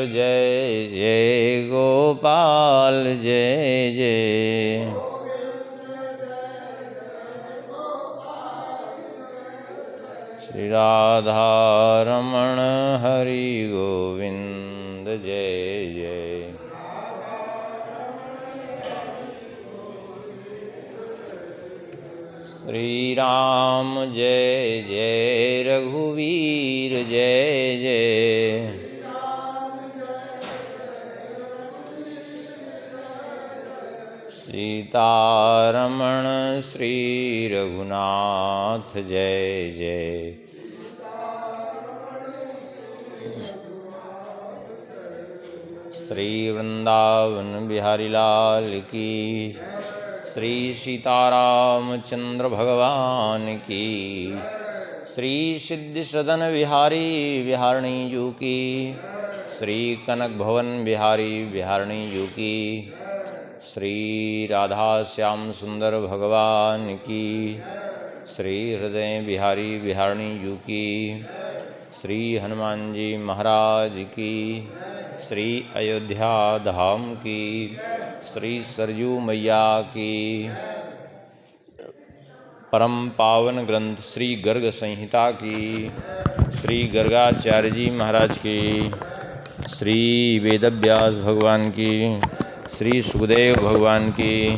जय जय गोपाल जय जय। श्री राधा रमण हरि गोविंद जय जय। श्री राम जय जय रघुवीर जय जय। सीतारमण श्री रघुनाथ जय जय। श्री वृंदावन बिहारी लाल की, श्री सीतारामचंद्र भगवान की, श्री सिद्धि सदन बिहारी बिहारणी जू की, श्री कनक भवन बिहारी बिहारणी जू की, श्री राधा श्याम सुंदर भगवान की, श्री हृदय बिहारी बिहारणी जू की, श्री हनुमान जी महाराज की, श्री अयोध्या धाम की, श्री सरयू मैया की, परम पावन ग्रंथ श्री गर्ग संहिता की, श्री गर्गाचार्य जी महाराज की, श्री वेदव्यास भगवान की, श्री सुखदेव भगवान की,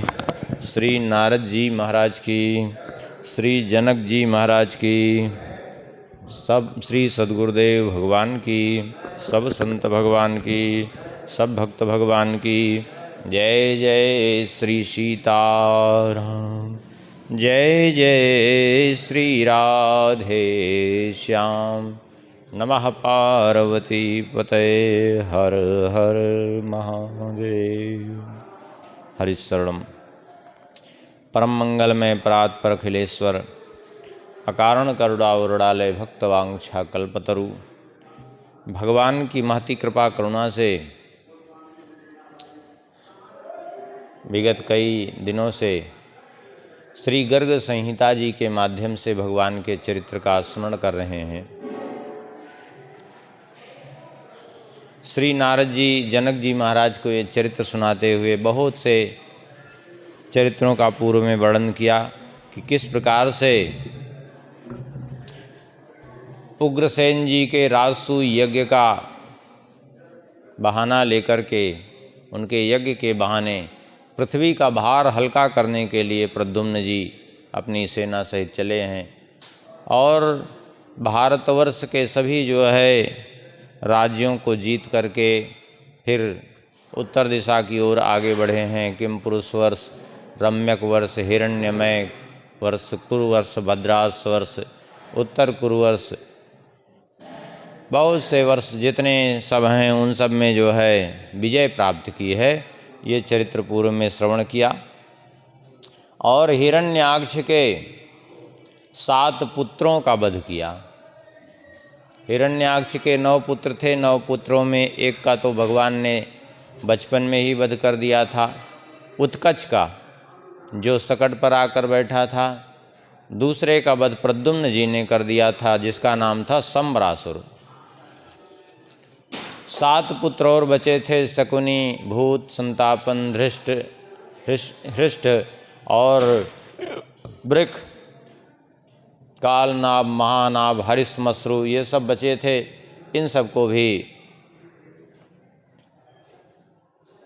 श्री नारद जी महाराज की, श्री जनक जी महाराज की, सब श्री सद्गुरुदेव भगवान की, सब संत भगवान की, सब भक्त भगवान की। जय जय श्री सीताराम, जय जय श्री राधे श्याम। नमः पार्वती पतये हर हर महादेव। हरिशरणम। परम मंगलमय परात्पर अखिलेश्वर, अकारण करुणावरुणालय भक्तवांछा कल्पतरु, भगवान की महती कृपा करुणा से विगत कई दिनों से श्री गर्ग संहिता जी के माध्यम से भगवान के चरित्र का स्मरण कर रहे हैं। श्री नारद जी जनक जी महाराज को ये चरित्र सुनाते हुए बहुत से चरित्रों का पूर्व में वर्णन किया कि किस प्रकार से उग्रसेन जी के राजसूय यज्ञ का बहाना लेकर के, उनके यज्ञ के बहाने पृथ्वी का भार हल्का करने के लिए प्रद्युम्न जी अपनी सेना सहित चले हैं और भारतवर्ष के सभी जो है राज्यों को जीत करके फिर उत्तर दिशा की ओर आगे बढ़े हैं। किम पुरुष वर्ष, रम्यक वर्ष, हिरण्यमय वर्ष, कुरुवर्ष, भद्रास वर्ष, उत्तर कुरुवर्ष, बहुत से वर्ष जितने सब हैं उन सब में जो है विजय प्राप्त की है। ये चरित्र पूर्व में श्रवण किया। और हिरण्याक्ष के 7 पुत्रों का वध किया। हिरण्याक्ष के 9 पुत्र थे। 9 पुत्रों में एक का तो भगवान ने बचपन में ही वध कर दिया था, उत्कच का, जो सकट पर आकर बैठा था। दूसरे का वध प्रद्युम्न जी ने कर दिया था, जिसका नाम था सम्बरासुर। 7 पुत्र और बचे थे, शकुनी, भूत, संतापन, धृष्ट, हृष्ट और वृक, कालनाभ, महानाभ, हरिश्मश्रु, ये सब बचे थे। इन सब को भी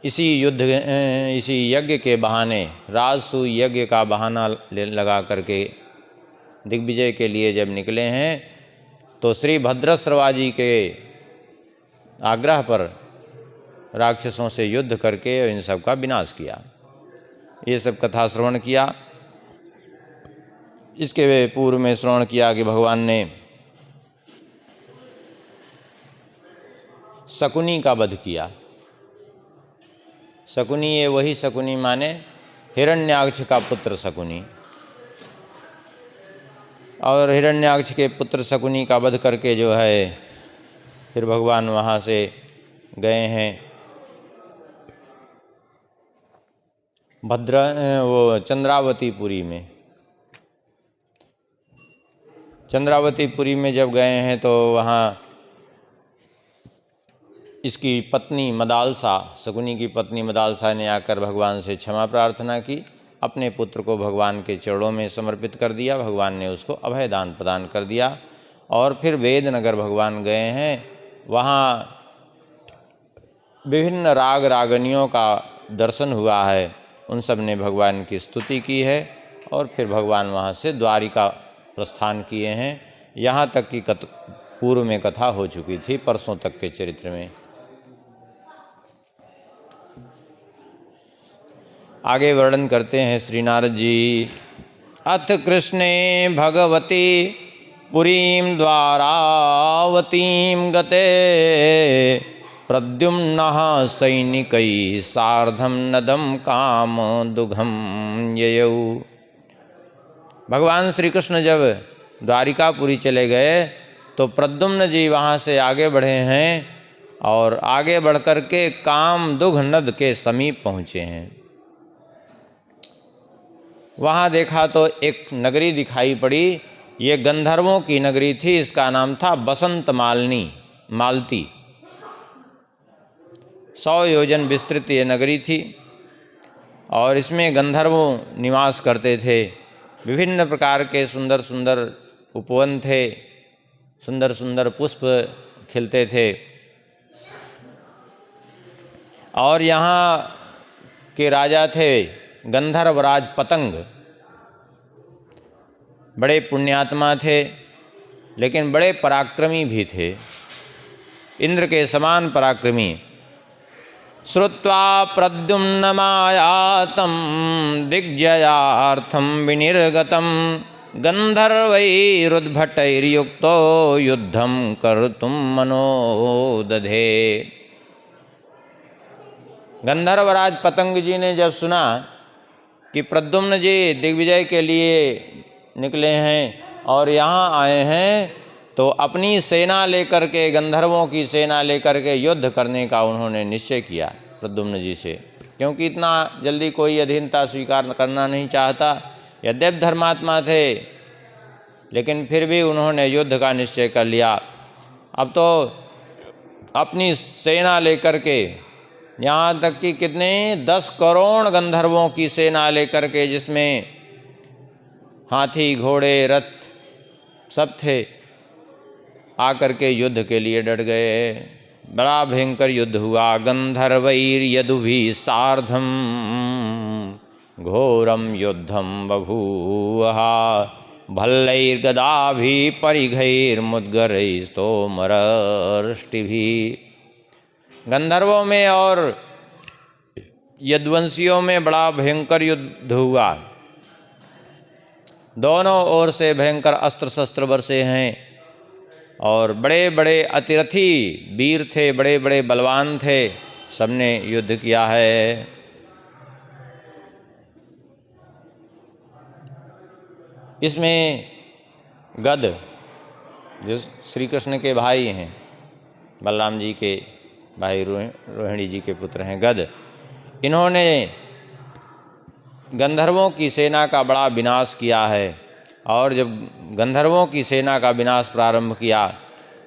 इसी यज्ञ के बहाने, राजसूय यज्ञ का बहाना लगा करके दिग्विजय के लिए जब निकले हैं तो श्री भद्रश्रवा जी के आग्रह पर राक्षसों से युद्ध करके इन सब का विनाश किया। ये सब कथा श्रवण किया। इसके पूर्व में श्रवण किया कि भगवान ने शकुनी का वध किया। शकुनी, ये वही शकुनी माने हिरण्याक्ष का पुत्र शकुनी। और हिरण्याक्ष के पुत्र शकुनी का वध करके जो है फिर भगवान वहाँ से गए हैं चंद्रावतीपुरी में। चंद्रावतीपुरी में जब गए हैं तो वहाँ इसकी पत्नी मदालसा, शकुनी की पत्नी मदालसा ने आकर भगवान से क्षमा प्रार्थना की, अपने पुत्र को भगवान के चरणों में समर्पित कर दिया। भगवान ने उसको अभय दान प्रदान कर दिया। और फिर वेदनगर भगवान गए हैं, वहाँ विभिन्न राग रागनियों का दर्शन हुआ है, उन सब ने भगवान की स्तुति की है। और फिर भगवान वहाँ से द्वारिका प्रस्थान किए हैं। यहाँ तक की पूर्व में कथा हो चुकी थी, परसों तक के चरित्र में। आगे वर्णन करते हैं श्री नारद जी। अथ कृष्णे भगवती पुरीं द्वारावतीं गते प्रद्युम्नः सैनिकैः सार्धं नदं कामदुघं ययौ। भगवान श्री कृष्ण जब द्वारिकापुरी चले गए तो प्रद्युम्न जी वहाँ से आगे बढ़े हैं और आगे बढ़ कर के कामदुघ नद के समीप पहुँचे हैं। वहाँ देखा तो एक नगरी दिखाई पड़ी। ये गंधर्वों की नगरी थी, इसका नाम था बसंत मालती। 100 योजन विस्तृत ये नगरी थी और इसमें गंधर्वों निवास करते थे। विभिन्न प्रकार के सुंदर सुंदर उपवन थे, सुंदर सुंदर पुष्प खिलते थे। और यहाँ के राजा थे गंधर्वराज पतंग। बड़े पुण्यात्मा थे, लेकिन बड़े पराक्रमी भी थे, इंद्र के समान पराक्रमी। श्रुत्वा प्रद्युम्नमायातं दिग्जयार्थं विनिर्गतं गंधर्वैरुद्भटैर्युक्तो युद्धं कर्तुं मनोदधे। गंधर्वराज पतंग जी ने जब सुना कि प्रद्युम्न जी दिग्विजय के लिए निकले हैं और यहाँ आए हैं, तो अपनी सेना लेकर के, गंधर्वों की सेना लेकर के युद्ध करने का उन्होंने निश्चय किया प्रद्युम्न जी से, क्योंकि इतना जल्दी कोई अधीनता स्वीकार करना नहीं चाहता। यद्यपि धर्मात्मा थे, लेकिन फिर भी उन्होंने युद्ध का निश्चय कर लिया। अब तो अपनी सेना लेकर के, यहाँ तक कि कितने 10 करोड़ गंधर्वों की सेना लेकर के, जिसमें हाथी घोड़े रथ सब थे, आकर के युद्ध के लिए डट गए। बड़ा भयंकर युद्ध हुआ। गंधर्वैर्यदुभिः सार्धं घोरं युद्धं बभूव भल्लैर्गदाभिः परिघैर्मुद्गरैस्तोमरष्टिभिः। गंधर्वों में और यदुवंशियों में बड़ा भयंकर युद्ध हुआ। दोनों ओर से भयंकर अस्त्र शस्त्र बरसे हैं और बड़े बड़े अतिरथी वीर थे, बड़े बड़े बलवान थे, सबने युद्ध किया है। इसमें गद, जो श्री कृष्ण के भाई हैं, बलराम जी के भाई रोहिणी जी के पुत्र हैं गद, इन्होंने गंधर्वों की सेना का बड़ा विनाश किया है। और जब गंधर्वों की सेना का विनाश प्रारंभ किया,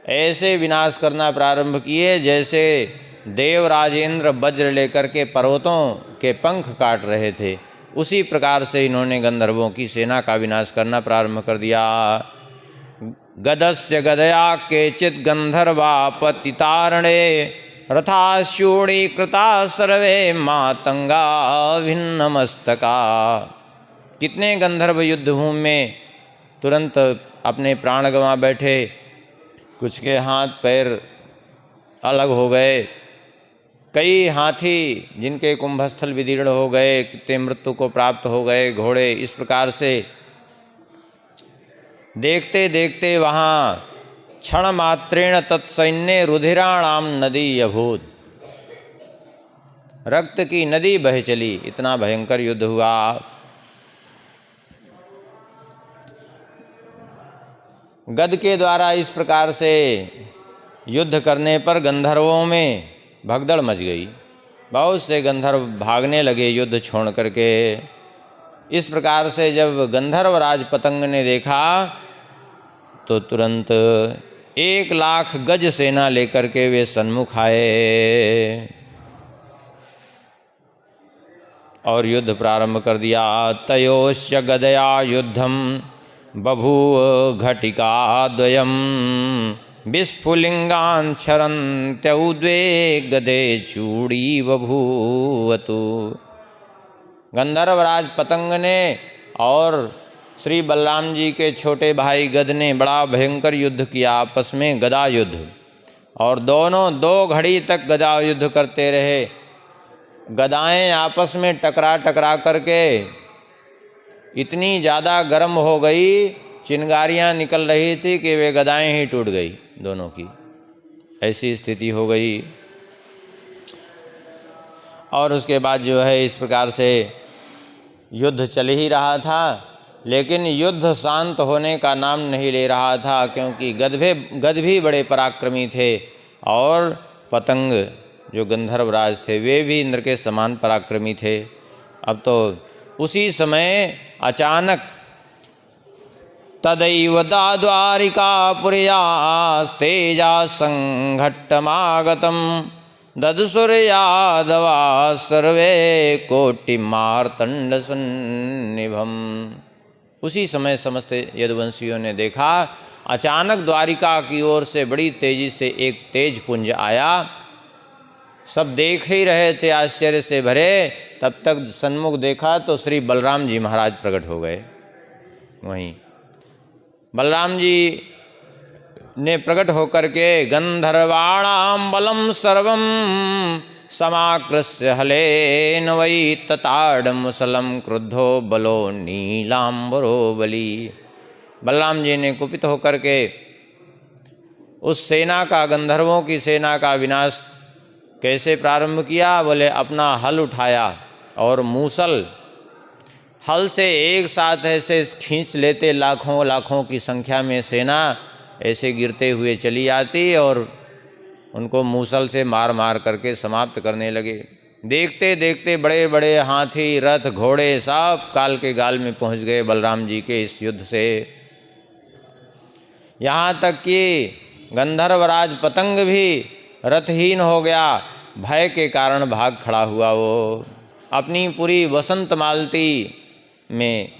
ऐसे विनाश करना प्रारंभ किए जैसे देवराजेंद्र वज्र लेकर के पर्वतों के पंख काट रहे थे। उसी प्रकार से इन्होंने गंधर्वों की सेना का विनाश करना प्रारंभ कर दिया। गदस्य गदया केचित् गंधर्वा पतितारणे रथाश्यूणीकृता सर्वे मातंगा भिन्नमस्तका। कितने गंधर्व युद्धभूमि में तुरंत अपने प्राण गंवा बैठे, कुछ के हाथ पैर अलग हो गए, कई हाथी जिनके कुंभस्थल विदीर्ण हो गए, कितने मृत्यु को प्राप्त हो गए, घोड़े। इस प्रकार से देखते देखते वहाँ क्षण मात्रेण तत्सैन्य रुधिराणाम नदी अभूत, रक्त की नदी बह चली। इतना भयंकर युद्ध हुआ। गद के द्वारा इस प्रकार से युद्ध करने पर गंधर्वों में भगदड़ मच गई। बहुत से गंधर्व भागने लगे युद्ध छोड़ करके। इस प्रकार से जब गंधर्वराज पतंग ने देखा तो तुरंत 1,00,000 गज सेना लेकर के वे सन्मुख आए और युद्ध प्रारंभ कर दिया। तयोश्च गदया युद्धम बभूव घटिकाद्वयम् विस्फुलिंगान् क्षरन्त्यौ द्वे गदे चूड़ी बभूवतु। गंधर्वराज पतंग ने और श्री बलराम जी के छोटे भाई गद ने बड़ा भयंकर युद्ध किया, आपस में गदा युद्ध, और दोनों 2 घड़ी तक गदा युद्ध करते रहे। गदाएं आपस में टकरा टकरा करके इतनी ज़्यादा गर्म हो गई, चिंगारियाँ निकल रही थी कि वे गदाएं ही टूट गई दोनों की, ऐसी स्थिति हो गई। और उसके बाद जो है इस प्रकार से युद्ध चल ही रहा था, लेकिन युद्ध शांत होने का नाम नहीं ले रहा था, क्योंकि गद भी बड़े पराक्रमी थे और पतंग जो गंधर्वराज थे वे भी इंद्र के समान पराक्रमी थे। अब तो उसी समय अचानक तदैव द्वारिकापुर्यास्तेजा संघट्टमागतम् ददुसुर्यादवा सर्वे कोटिमार्तण्डसन्निभम्। उसी समय समस्त यदुवंशियों ने देखा, अचानक द्वारिका की ओर से बड़ी तेजी से एक तेज पुंज आया। सब देख ही रहे थे आश्चर्य से भरे, तब तक सन्मुख देखा तो श्री बलराम जी महाराज प्रकट हो गए। वहीं बलराम जी ने प्रकट होकर के गंधर्वाणाम बलम सर्वम समाकृष्य हलेन वै तताड़ मुसलम क्रुद्धो बलो नीलांबरो बली। बलराम जी ने कुपित होकर के उस सेना का, गंधर्वों की सेना का विनाश कैसे प्रारंभ किया? बोले अपना हल उठाया और मूसल, हल से एक साथ ऐसे खींच लेते, लाखों लाखों की संख्या में सेना ऐसे गिरते हुए चली आती और उनको मूसल से मार मार करके समाप्त करने लगे। देखते देखते बड़े बड़े हाथी, रथ, घोड़े सब काल के गाल में पहुंच गए बलराम जी के इस युद्ध से। यहाँ तक कि गंधर्वराज पतंग भी रथहीन हो गया, भय के कारण भाग खड़ा हुआ। वो अपनी पूरी वसंत मालती में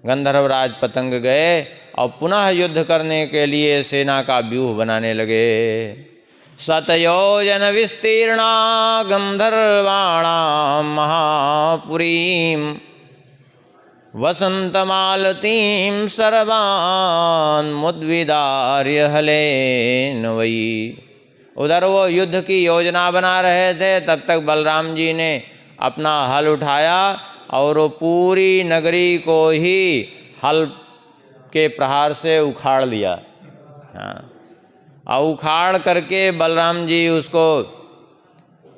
गंधर्वराज पतंग गए और पुनः युद्ध करने के लिए सेना का व्यूह बनाने लगे। शतयोजन विस्तीर्णा गंधर्वाणां महापुरीं वसंतमालतीं सर्वान् मुद्विदार्य हलेन वै। उधर वो युद्ध की योजना बना रहे थे, तब तक बलराम जी ने अपना हल उठाया और वो पूरी नगरी को ही हल के प्रहार से उखाड़ लिया। हाँ, और उखाड़ करके बलराम जी उसको,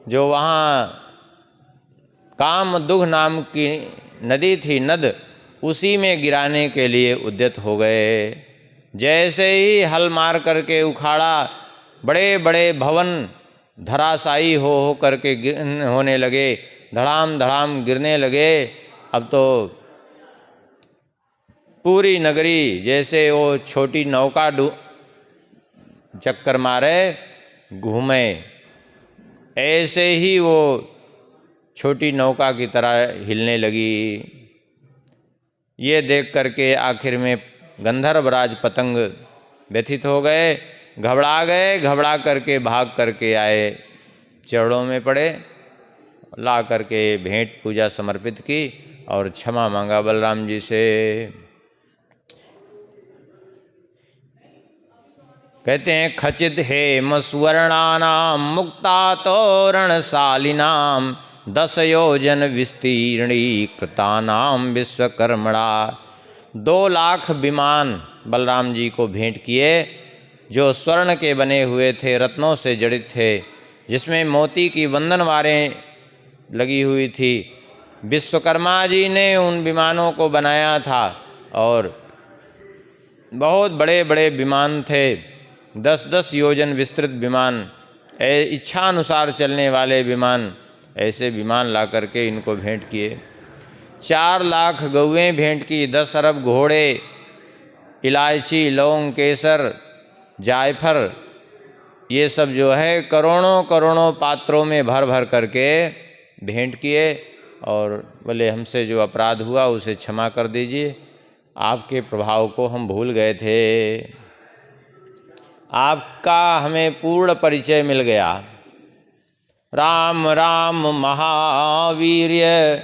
जो वहाँ कामदुघ नाम की नदी थी, नद, उसी में गिराने के लिए उद्यत हो गए। जैसे ही हल मार करके उखाड़ा, बड़े बड़े भवन धराशायी हो करके होने लगे, धड़ाम धड़ाम गिरने लगे। अब तो पूरी नगरी जैसे वो छोटी नौका चक्कर मारे घूमे, ऐसे ही वो छोटी नौका की तरह हिलने लगी। ये देख करके आखिर में गंधर्वराज पतंग व्यथित हो गए, घबरा करके भाग करके आए, चरणों में पड़े, ला करके भेंट पूजा समर्पित की और क्षमा मांगा बलराम जी से। कहते हैं खचित हेम सुवर्णानाम मुक्ता तोरणशालिनाम 10 योजन विस्तीर्णी कृतानाम विश्वकर्मणा। 2 लाख विमान बलराम जी को भेंट किए, जो स्वर्ण के बने हुए थे, रत्नों से जड़ित थे, जिसमें मोती की वंदनवारें लगी हुई थी। विश्वकर्मा जी ने उन विमानों को बनाया था और बहुत बड़े बड़े विमान थे, 10-10 योजन विस्तृत विमान, इच्छानुसार चलने वाले विमान, ऐसे विमान ला करके इनको भेंट किए। 4 लाख गौएं भेंट की, 10 अरब घोड़े, इलायची, लौंग, केसर जायफल, ये सब जो है करोड़ों करोड़ों पात्रों में भर भर करके भेंट किए और बोले हमसे जो अपराध हुआ उसे क्षमा कर दीजिए, आपके प्रभाव को हम भूल गए थे, आपका हमें पूर्ण परिचय मिल गया। राम राम महावीर्य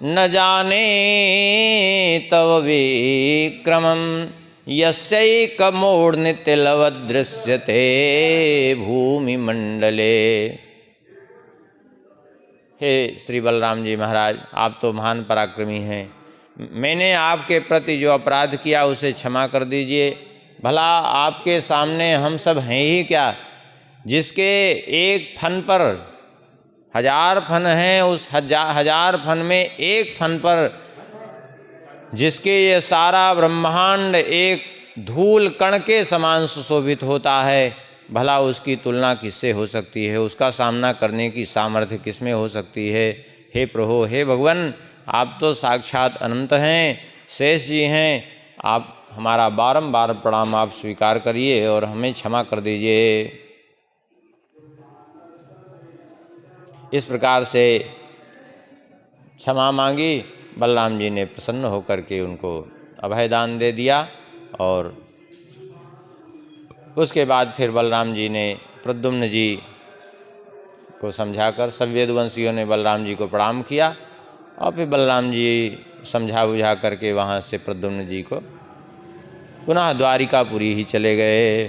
न जाने तव विक्रमं, यस्यैकमूर्नितिलवदृश्यते भूमि मंडले। हे श्री बलराम जी महाराज, आप तो महान पराक्रमी हैं, मैंने आपके प्रति जो अपराध किया उसे क्षमा कर दीजिए। भला आपके सामने हम सब हैं ही क्या, जिसके एक फन पर 1000 फन हैं, उस 1000 फन में एक फन पर जिसके ये सारा ब्रह्मांड एक धूल कण के समान सुशोभित होता है, भला उसकी तुलना किससे हो सकती है, उसका सामना करने की सामर्थ्य किसमें हो सकती है। हे प्रभु, हे भगवान, आप तो साक्षात अनंत हैं, शेष जी हैं, आप हमारा बारंबार प्रणाम आप स्वीकार करिए और हमें क्षमा कर दीजिए। इस प्रकार से क्षमा मांगी। बलराम जी ने प्रसन्न होकर के उनको अभयदान दे दिया और उसके बाद फिर बलराम जी ने प्रद्युम्न जी को समझाकर, सब वेदवंशियों ने बलराम जी को प्रणाम किया और फिर बलराम जी समझा बुझा करके वहाँ से प्रद्युम्न जी को पुनः द्वारिकापुरी ही चले गए।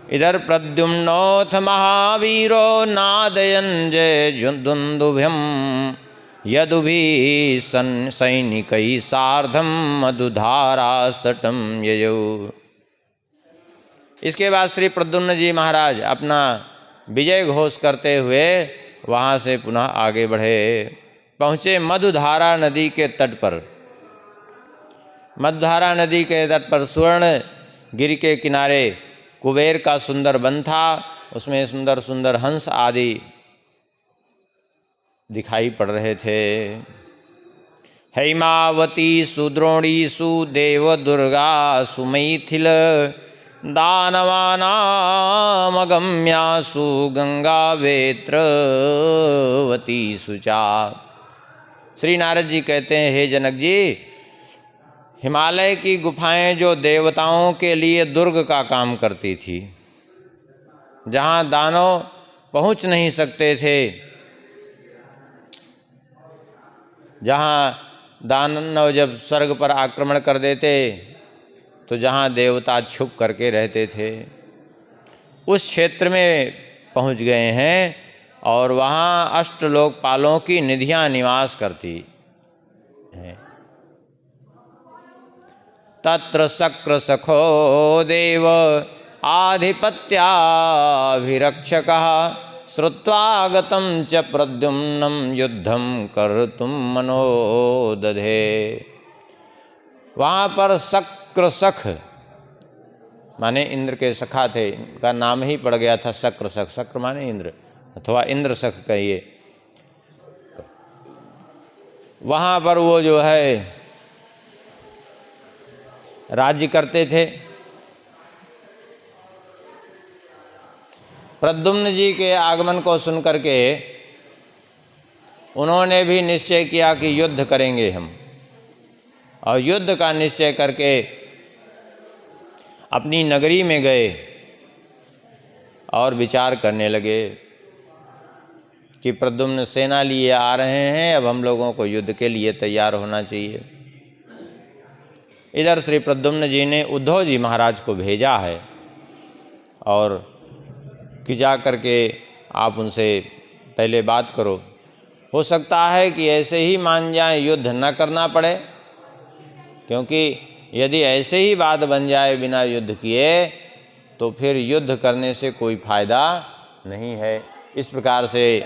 इधर प्रद्युम्नोऽथ महावीरो नादयन् जय दुन्दुभ्यं, यदुभिः सैनिकैः सार्धं मधुधारास्तटं ययौ। इसके बाद श्री प्रद्युम्न जी महाराज अपना विजय घोष करते हुए वहाँ से पुनः आगे बढ़े, पहुँचे मधुधारा नदी के तट पर। मधुधारा नदी के तट पर स्वर्ण गिरि के किनारे कुबेर का सुंदर वन था, उसमें सुंदर सुंदर हंस आदि दिखाई पड़ रहे थे। हैमावती सुद्रोणी सुदेव दुर्गा सुमैथिल दानवानामगम्यासु गंगा वेत्रवती सुचा। श्री नारद जी कहते हैं, हे जनक जी, हिमालय की गुफाएं जो देवताओं के लिए दुर्ग का काम करती थी, जहाँ दानव पहुँच नहीं सकते थे, जहाँ दानव जब स्वर्ग पर आक्रमण कर देते तो जहाँ देवता छुप करके रहते थे, उस क्षेत्र में पहुँच गए हैं और वहाँ अष्टलोकपालों की निधियाँ निवास करती हैं। तत्र शक्र सखो देव आधिपत्याभिरक्षकः, श्रुत्वागतं च प्रद्युम्नं युद्धं कर्तुं मनो दधे। वहाँ पर शक्र सख माने इंद्र के सखा थे, इनका नाम ही पड़ गया था शक्र सख। शक्र माने इंद्र अथवा इंद्र सख कहिए। वहाँ पर वो जो है राज्य करते थे। प्रद्युम्न जी के आगमन को सुनकर के उन्होंने भी निश्चय किया कि युद्ध करेंगे हम, और युद्ध का निश्चय करके अपनी नगरी में गए और विचार करने लगे कि प्रद्युम्न सेना लिए आ रहे हैं, अब हम लोगों को युद्ध के लिए तैयार होना चाहिए। इधर श्री प्रद्युम्न जी ने उद्धव जी महाराज को भेजा है और कि जा करके आप उनसे पहले बात करो, हो सकता है कि ऐसे ही मान जाएं, युद्ध न करना पड़े, क्योंकि यदि ऐसे ही बात बन जाए बिना युद्ध किए तो फिर युद्ध करने से कोई फायदा नहीं है। इस प्रकार से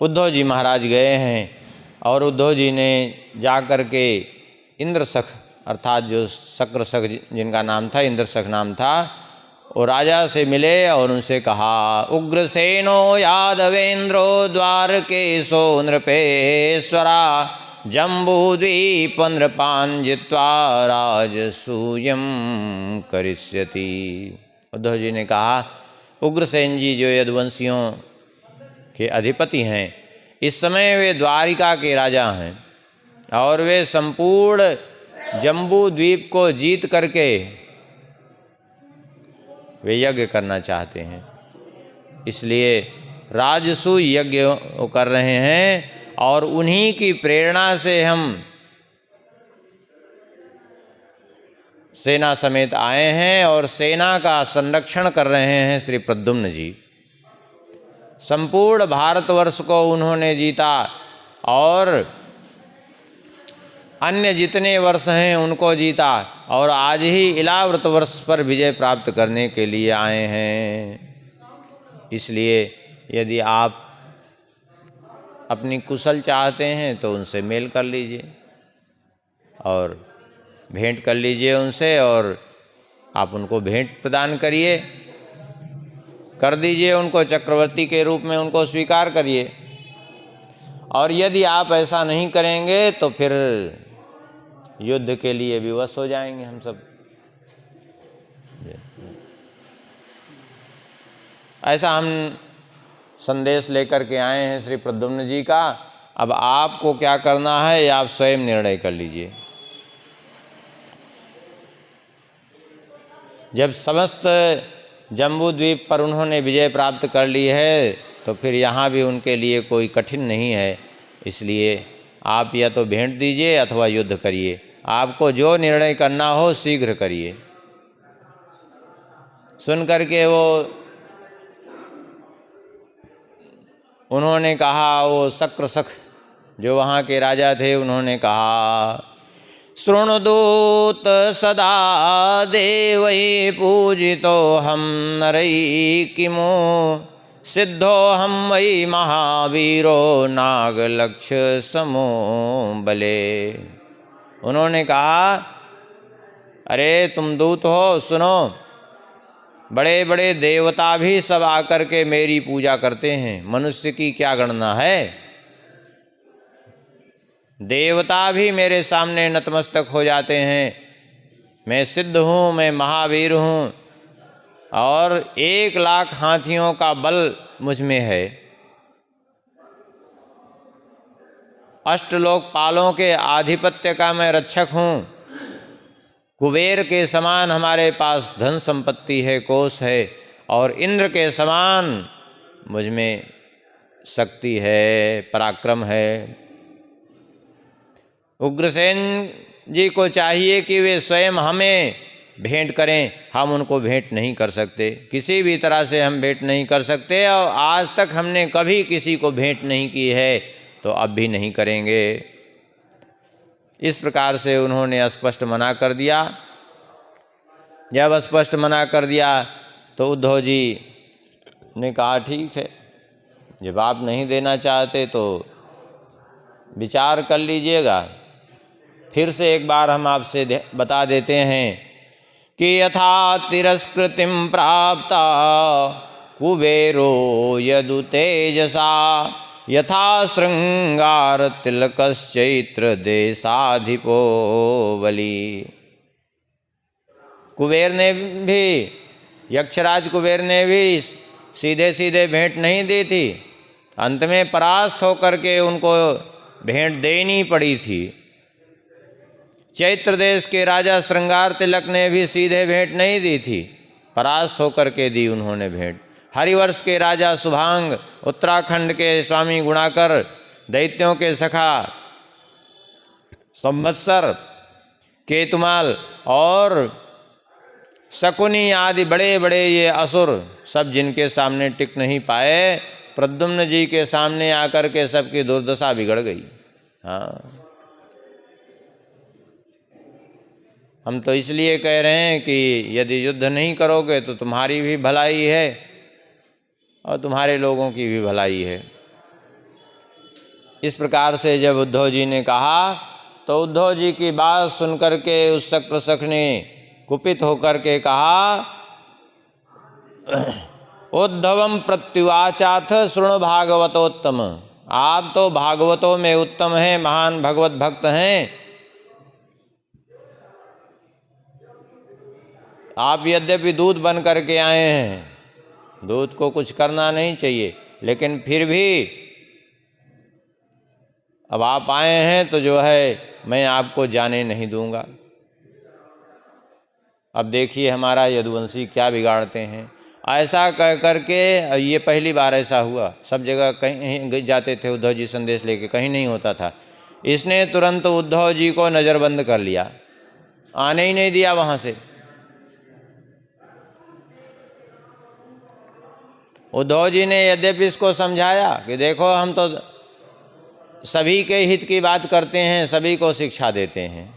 उद्धव जी महाराज गए हैं और उद्धव जी ने जा कर के इंद्रसख अर्थात जो शक्रसख जिनका नाम था, इंद्रसख नाम था, वो राजा से मिले और उनसे कहा, उग्रसेनो यादवेंद्रो द्वारकेशो नृपेश्वरा जम्बूद्वीप नृपान् जित्वा राजसूयं करिष्यति। उद्धव जी ने कहा, उग्रसेन जी जो यदुवंशियों के अधिपति हैं, इस समय वे द्वारिका के राजा हैं और वे संपूर्ण जम्बू द्वीप को जीत करके वे यज्ञ करना चाहते हैं। इसलिए राजसूय यज्ञ कर रहे हैं और उन्हीं की प्रेरणा से हम सेना समेत आए हैं और सेना का संरक्षण कर रहे हैं श्री प्रद्युम्न जी। संपूर्ण भारतवर्ष को उन्होंने जीता और अन्य जितने वर्ष हैं उनको जीता और आज ही इलाव्रत वर्ष पर विजय प्राप्त करने के लिए आए हैं। इसलिए यदि आप अपनी कुशल चाहते हैं तो उनसे मेल कर लीजिए और भेंट कर लीजिए उनसे, और आप उनको भेंट प्रदान करिए, कर दीजिए उनको, चक्रवर्ती के रूप में उनको स्वीकार करिए। और यदि आप ऐसा नहीं करेंगे तो फिर युद्ध के लिए विवश हो जाएंगे हम सब। ऐसा हम संदेश लेकर के आए हैं श्री प्रद्युम्न जी का। अब आपको क्या करना है ये आप स्वयं निर्णय कर लीजिए। जब समस्त जम्बू द्वीप पर उन्होंने विजय प्राप्त कर ली है तो फिर यहाँ भी उनके लिए कोई कठिन नहीं है। इसलिए आप या तो भेंट दीजिए अथवा युद्ध करिए, आपको जो निर्णय करना हो शीघ्र करिए। सुन करके उन्होंने कहा, वो शक्रसख जो वहाँ के राजा थे, उन्होंने कहा, शृणुदूत सदा देवै पूजितो हम नरै किमु सिद्धो हम वै महावीरो नागलक्ष्य समो बले। उन्होंने कहा, अरे तुम दूत हो, सुनो, बड़े बड़े देवता भी सब आकर के मेरी पूजा करते हैं, मनुष्य की क्या गणना है। देवता भी मेरे सामने नतमस्तक हो जाते हैं। मैं सिद्ध हूँ, मैं महावीर हूँ और 1,00,000 हाथियों का बल मुझ में है। अष्टलोकपालों के आधिपत्य का मैं रक्षक हूँ। कुबेर के समान हमारे पास धन संपत्ति है, कोष है, और इंद्र के समान मुझ में शक्ति है, पराक्रम है। उग्रसेन जी को चाहिए कि वे स्वयं हमें भेंट करें, हम उनको भेंट नहीं कर सकते, किसी भी तरह से हम भेंट नहीं कर सकते और आज तक हमने कभी किसी को भेंट नहीं की है, तो अब भी नहीं करेंगे। इस प्रकार से उन्होंने स्पष्ट मना कर दिया। जब स्पष्ट मना कर दिया तो उद्धव जी ने कहा, ठीक है, जब आप नहीं देना चाहते तो विचार कर लीजिएगा। फिर से एक बार हम आपसे बता देते हैं कि यथा तिरस्कृतिं प्राप्ता कुबेरो यदु तेजसा यथा श्रृंगार तिलकश्चैत्र देशाधिपो बली। कुबेर ने भी, यक्षराज कुबेर ने भी सीधे सीधे भेंट नहीं दी थी, अंत में परास्त होकर के उनको भेंट देनी पड़ी थी। चैत्र देश के राजा श्रृंगार तिलक ने भी सीधे भेंट नहीं दी थी, परास्त होकर के दी उन्होंने भेंट। हरिवर्ष के राजा सुभांग, उत्तराखंड के स्वामी गुणाकर, दैत्यों के सखा संवत्सर, केतुमाल और शकुनी आदि बड़े बड़े ये असुर सब जिनके सामने टिक नहीं पाए, प्रद्युम्न जी के सामने आकर के सबकी दुर्दशा बिगड़ गई। हाँ, हम तो इसलिए कह रहे हैं कि यदि युद्ध नहीं करोगे तो तुम्हारी भी भलाई है और तुम्हारे लोगों की भी भलाई है। इस प्रकार से जब उद्धव जी ने कहा तो उद्धव जी की बात सुनकर के उस शक्रसख ने कुपित होकर के कहा, उद्धवम प्रत्युवाचाथ शृणु भागवतोत्तम। आप तो भागवतों में उत्तम हैं, महान भगवत भक्त हैं। आप यद्यपि दूत बन करके आए हैं, दूत को कुछ करना नहीं चाहिए, लेकिन फिर भी अब आप आए हैं तो जो है मैं आपको जाने नहीं दूंगा। अब देखिए हमारा यदुवंशी क्या बिगाड़ते हैं। ऐसा कह करके ये पहली बार ऐसा हुआ। सब जगह कहीं जाते थे उद्धव जी संदेश लेके, कहीं नहीं होता था। इसने तुरंत उद्धव जी को नज़रबंद कर लिया, आने ही नहीं दिया वहाँ से। उद्धव जी ने यद्यपि इसको समझाया कि देखो हम तो सभी के हित की बात करते हैं, सभी को शिक्षा देते हैं,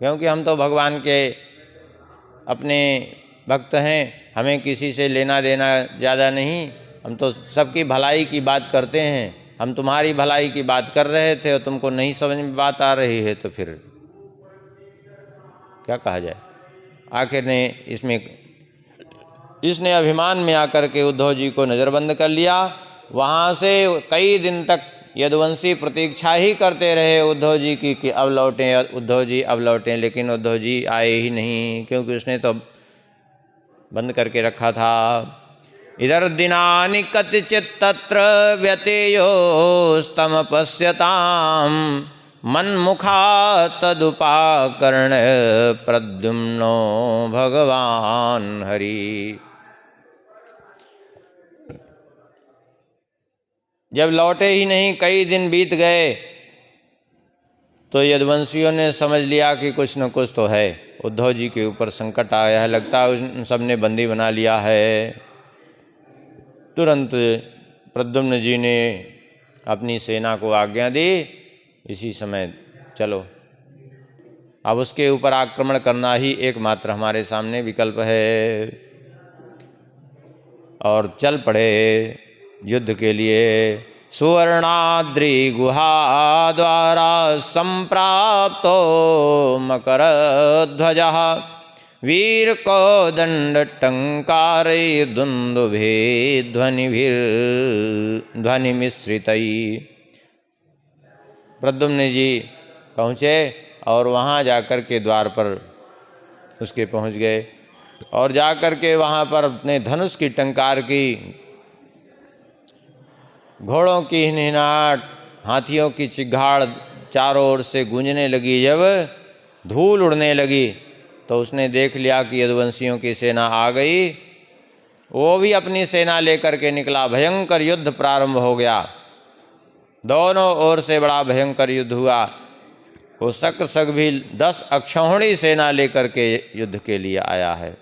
क्योंकि हम तो भगवान के अपने भक्त हैं, हमें किसी से लेना देना ज़्यादा नहीं, हम तो सबकी भलाई की बात करते हैं। हम तुम्हारी भलाई की बात कर रहे थे और तुमको नहीं समझ में बात आ रही है तो फिर क्या कहा जाए। आखिर ने इसने अभिमान में आकर के उद्धव जी को नज़रबंद कर लिया। वहाँ से कई दिन तक यदुवंशी प्रतीक्षा ही करते रहे उद्धव जी की कि अब लौटें, उद्धव जी अब लौटें, लेकिन उद्धव जी आए ही नहीं, क्योंकि उसने तो बंद करके रखा था। इधर दिनानि कतिचित् तत्र व्यतेयोस्तम पश्यताम मन्मुखा तदुपाकर्ण प्रद्युम्नो भगवान हरि। जब लौटे ही नहीं, कई दिन बीत गए, तो यदुवंशियों ने समझ लिया कि कुछ न कुछ तो है, उद्धव जी के ऊपर संकट आया है, लगता है उन सब ने बंदी बना लिया है। तुरंत प्रद्युम्न जी ने अपनी सेना को आज्ञा दी, इसी समय चलो, अब उसके ऊपर आक्रमण करना ही एकमात्र हमारे सामने विकल्प है। और चल पड़े युद्ध के लिए। सुवर्णाद्रि गुहा द्वारा संप्राप्तो मकर ध्वजः वीर को दंड टंकारे दुंदुभे ध्वनि मिश्रितई। प्रद्युम्न जी पहुँचे और वहाँ जाकर के द्वार पर उसके पहुँच गए और जाकर के वहाँ पर अपने धनुष की टंकार की, घोड़ों की हिनहिनाहट, हाथियों की चिघाड़ चारों ओर से गूंजने लगी। जब धूल उड़ने लगी तो उसने देख लिया कि यदुवंशियों की सेना आ गई। वो भी अपनी सेना लेकर के निकला। भयंकर युद्ध प्रारंभ हो गया। दोनों ओर से बड़ा भयंकर युद्ध हुआ। वो शक्रशक भी 10 अक्षौहिणी सेना लेकर के युद्ध के लिए आया है।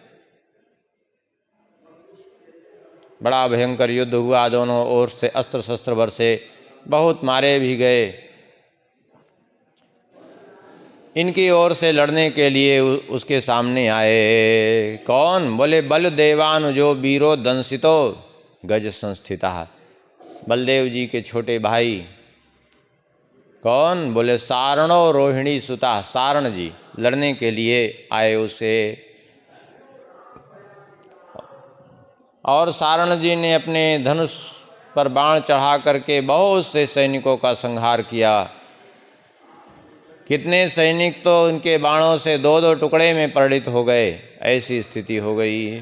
बड़ा भयंकर युद्ध हुआ। दोनों ओर से अस्त्र शस्त्र बरसे, बहुत मारे भी गए। इनकी ओर से लड़ने के लिए उसके सामने आए कौन? बोले बलदेवानुजो वीरो दंसितो गज संस्थिता। बलदेव जी के छोटे भाई। कौन? बोले सारणो रोहिणी सुता। सारण जी लड़ने के लिए आए उसे। और सारण जी ने अपने धनुष पर बाण चढ़ा करके बहुत से सैनिकों का संहार किया। कितने सैनिक तो उनके बाणों से 2-2 टुकड़े में परिणित हो गए, ऐसी स्थिति हो गई।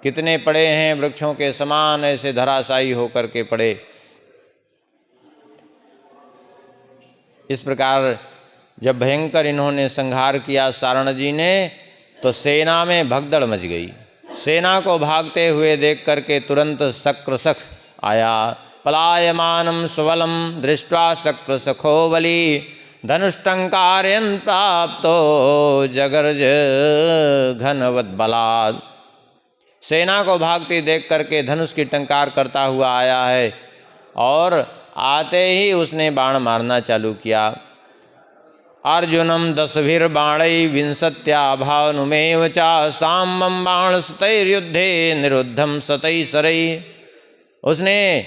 कितने पड़े हैं वृक्षों के समान, ऐसे धराशायी होकर के पड़े। इस प्रकार जब भयंकर इन्होंने संहार किया सारण जी ने, तो सेना में भगदड़ मच गई। सेना को भागते हुए देख करके तुरंत शक्रशक आया। पलायमानं स्वबलं दृष्ट्वा शक्रशखो बली धनुष्टंकारयन् प्राप्तो जगर्ज घनवत् बलात्। सेना को भागती देख करके धनुष की टंकार करता हुआ आया है और आते ही उसने बाण मारना चालू किया। अर्जुनम 10 बाणै विंशत्या भानुमेव च साम्बं बाणशतैर्युद्धे निरुद्धं शतैः। उसने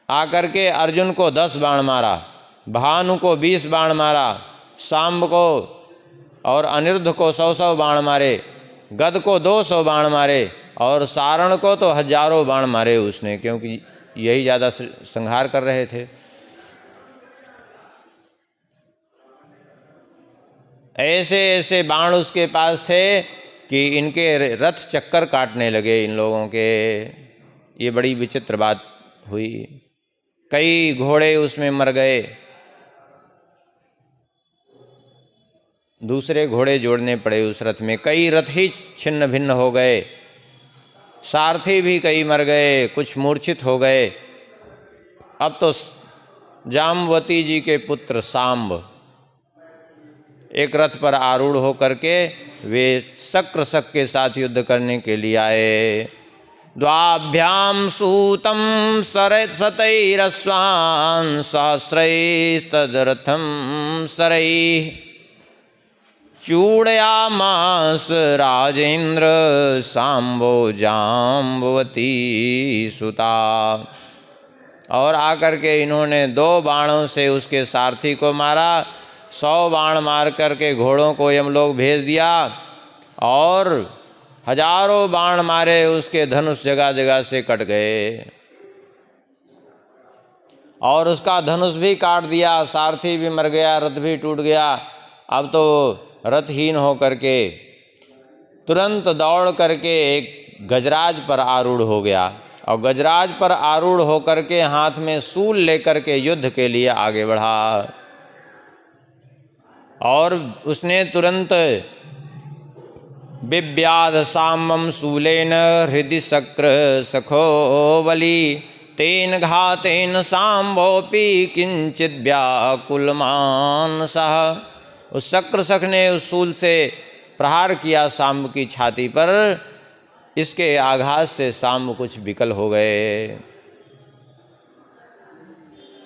आकर के अर्जुन को 10 बाण मारा, भानु को 20 बाण मारा, सांब को और अनिरुद्ध को 100-100 बाण मारे, गद को 200 बाण मारे और सारण को तो हजारों बाण मारे उसने, क्योंकि यही ज़्यादा संहार कर रहे थे। ऐसे ऐसे बाण उसके पास थे कि इनके रथ चक्कर काटने लगे इन लोगों के। ये बड़ी विचित्र बात हुई। कई घोड़े उसमें मर गए, दूसरे घोड़े जोड़ने पड़े उस रथ में। कई रथ ही छिन्न भिन्न हो गए, सारथी भी कई मर गए, कुछ मूर्छित हो गए। अब तो जाम्बवती जी के पुत्र सांब एक रथ पर आरूढ़ होकर के वे शक्रशक के साथ युद्ध करने के लिए आए। द्वाभ्याम सूतम सतैरस्वान् सहस्रैस्तदरथं सरैः चूड़यामास राजेंद्र सांबो जाम्बवती सुता। और आकर के इन्होंने 2 बाणों से उसके सारथी को मारा, 100 बाण मार करके घोड़ों को यमलोक भेज दिया, और हजारों बाण मारे उसके धनुष जगह जगह से कट गए, और उसका धनुष भी काट दिया, सारथी भी मर गया, रथ भी टूट गया। अब तो रथहीन होकर के तुरंत दौड़ करके एक गजराज पर आरूढ़ हो गया, और गजराज पर आरूढ़ होकर के हाथ में सूल लेकर के युद्ध के लिए आगे बढ़ा। और उसने तुरंत बिव्याध सामम शूलेन हृदि शक्र सखो बली तेन घातेन सांबोपि किंचित व्याकुलमान सह। उस शक्रसख ने उस शूल से प्रहार किया सांब की छाती पर। इसके आघात से सांब कुछ विकल हो गए।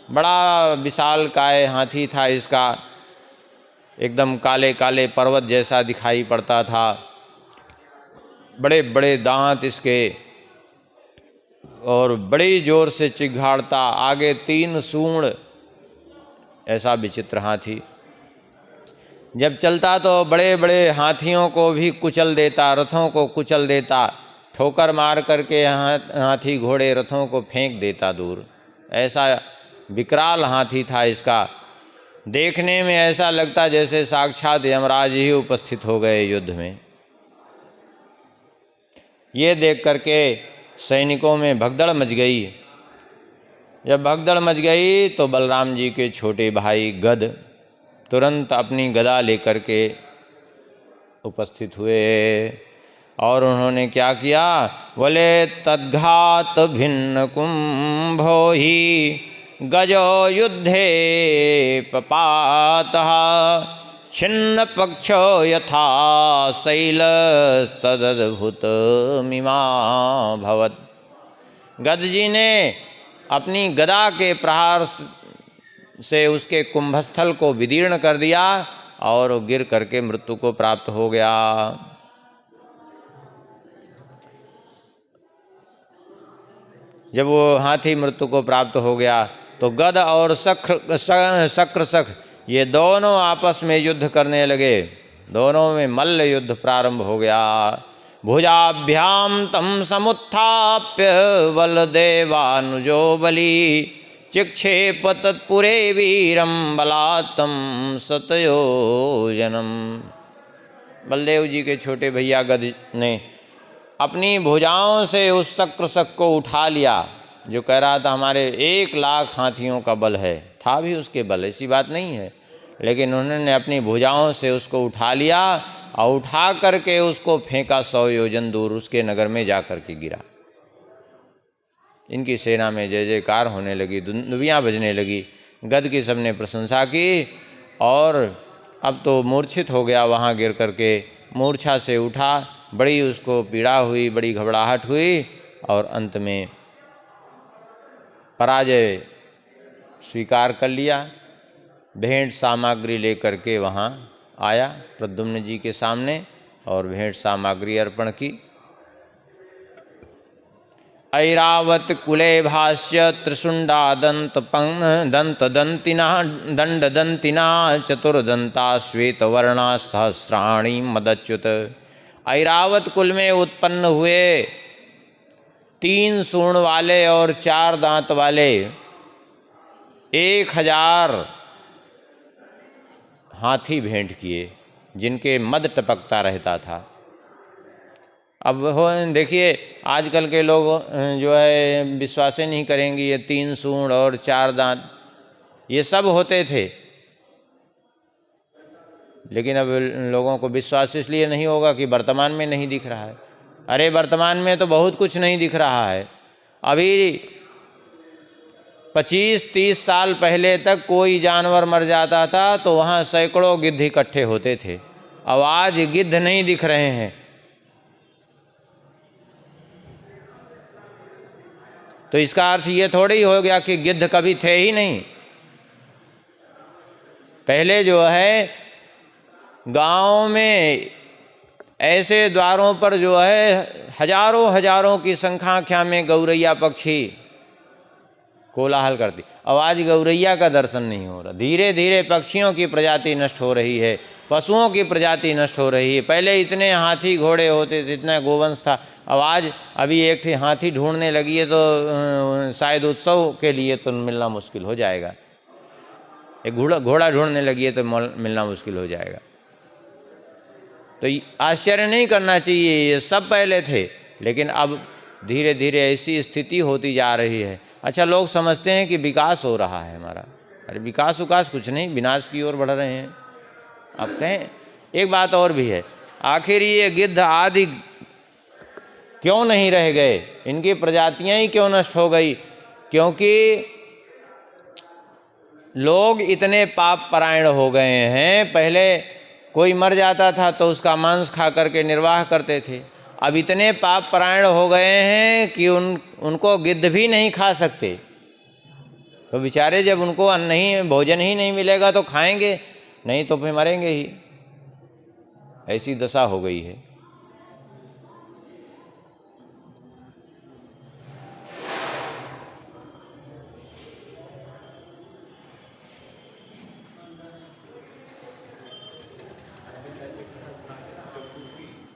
बड़ा विशालकाय हाथी था इसका, एकदम काले काले पर्वत जैसा दिखाई पड़ता था, बड़े बड़े दांत इसके, और बड़ी जोर से चिघाड़ता, आगे 3 सूंड, ऐसा विचित्र हाथी। जब चलता तो बड़े बड़े हाथियों को भी कुचल देता, रथों को कुचल देता, ठोकर मार करके हाथी घोड़े रथों को फेंक देता दूर। ऐसा विकराल हाथी था इसका। देखने में ऐसा लगता जैसे साक्षात यमराज ही उपस्थित हो गए युद्ध में। ये देख करके सैनिकों में भगदड़ मच गई। जब भगदड़ मच गई तो बलराम जी के छोटे भाई गद तुरंत अपनी गदा लेकर के उपस्थित हुए, और उन्होंने क्या किया, बोले तद्घात भिन्न कुंभो ही गजो युद्धे पपातः छिन्न पक्षो यथा शैल तदद्भुत मिमा भवत। गद जी ने अपनी गदा के प्रहार से उसके कुंभस्थल को विदीर्ण कर दिया, और गिर करके मृत्यु को प्राप्त हो गया। जब वो हाथी मृत्यु को प्राप्त हो गया तो गद और शक्रशख ये दोनों आपस में युद्ध करने लगे। दोनों में मल्ल युद्ध प्रारंभ हो गया। भुजाभ्याम तम समुत्थाप्य बलदेवानुजो बली चिक्षेप तत्पुरे वीरम बलात्तम सतयोजनम। बलदेव जी के छोटे भैया गद ने अपनी भुजाओं से उस शक्रशख को उठा लिया, जो कह रहा था हमारे 1 लाख हाथियों का बल है। था भी उसके बल, ऐसी बात नहीं है, लेकिन उन्होंने अपनी भुजाओं से उसको उठा लिया, और उठा करके उसको फेंका 100 योजन दूर, उसके नगर में जा कर के गिरा। इनकी सेना में जय जयकार होने लगी, दुंदुभियाँ बजने लगी। गद की सबने प्रशंसा की, और अब तो मूर्छित हो गया, वहाँ गिर करके मूर्छा से उठा। बड़ी उसको पीड़ा हुई, बड़ी घबराहट हुई, और अंत में पराजय स्वीकार कर लिया। भेंट सामग्री लेकर के वहाँ आया प्रद्युम्न जी के सामने, और भेंट सामग्री अर्पण की। ऐरावत कुले भाष्य त्रिशुंडा दंडदंतिना चतुर्दंता श्वेतवर्णा सहस्राणी मदच्युत। ऐरावत कुल में उत्पन्न हुए 3 सूंड वाले और 4 दांत वाले 1000 हाथी भेंट किए, जिनके मद टपकता रहता था। अब हो देखिए, आजकल के लोग जो है विश्वास ही नहीं करेंगे, ये 3 सूंड और 4 दांत ये सब होते थे। लेकिन अब लोगों को विश्वास इसलिए नहीं होगा कि वर्तमान में नहीं दिख रहा है। अरे वर्तमान में तो बहुत कुछ नहीं दिख रहा है। अभी 25-30 साल पहले तक कोई जानवर मर जाता था तो वहाँ सैकड़ों गिद्ध इकट्ठे होते थे। अब आज गिद्ध नहीं दिख रहे हैं। तो इसका अर्थ ये थोड़ी ही हो गया कि गिद्ध कभी थे ही नहीं। पहले जो है गांव में ऐसे द्वारों पर जो है हजारों हजारों की संख्या में गौरैया पक्षी कोलाहल करती। अब आज गौरैया का दर्शन नहीं हो रहा। धीरे धीरे पक्षियों की प्रजाति नष्ट हो रही है, पशुओं की प्रजाति नष्ट हो रही है। पहले इतने हाथी घोड़े होते थे, इतना गोवंश था। अब आज अभी एक हाथी ढूंढने लगी है तो शायद उत्सव के लिए तो मिलना मुश्किल हो जाएगा। एक घोड़ा ढूंढने लगी है तो मिलना मुश्किल हो जाएगा। तो आश्चर्य नहीं करना चाहिए, ये सब पहले थे, लेकिन अब धीरे धीरे ऐसी स्थिति होती जा रही है। अच्छा, लोग समझते हैं कि विकास हो रहा है हमारा। अरे विकास कुछ नहीं, विनाश की ओर बढ़ रहे हैं। अब कहें एक बात और भी है, आखिर ये गिद्ध आदि क्यों नहीं रह गए, इनकी प्रजातियां ही क्यों नष्ट हो गई? क्योंकि लोग इतने पाप परायण हो गए हैं। पहले कोई मर जाता था तो उसका मांस खा करके निर्वाह करते थे। अब इतने पाप परायण हो गए हैं कि उनको गिद्ध भी नहीं खा सकते। तो बेचारे जब उनको अन्न नहीं, भोजन ही नहीं मिलेगा तो खाएंगे नहीं, तो फिर मरेंगे ही। ऐसी दशा हो गई है।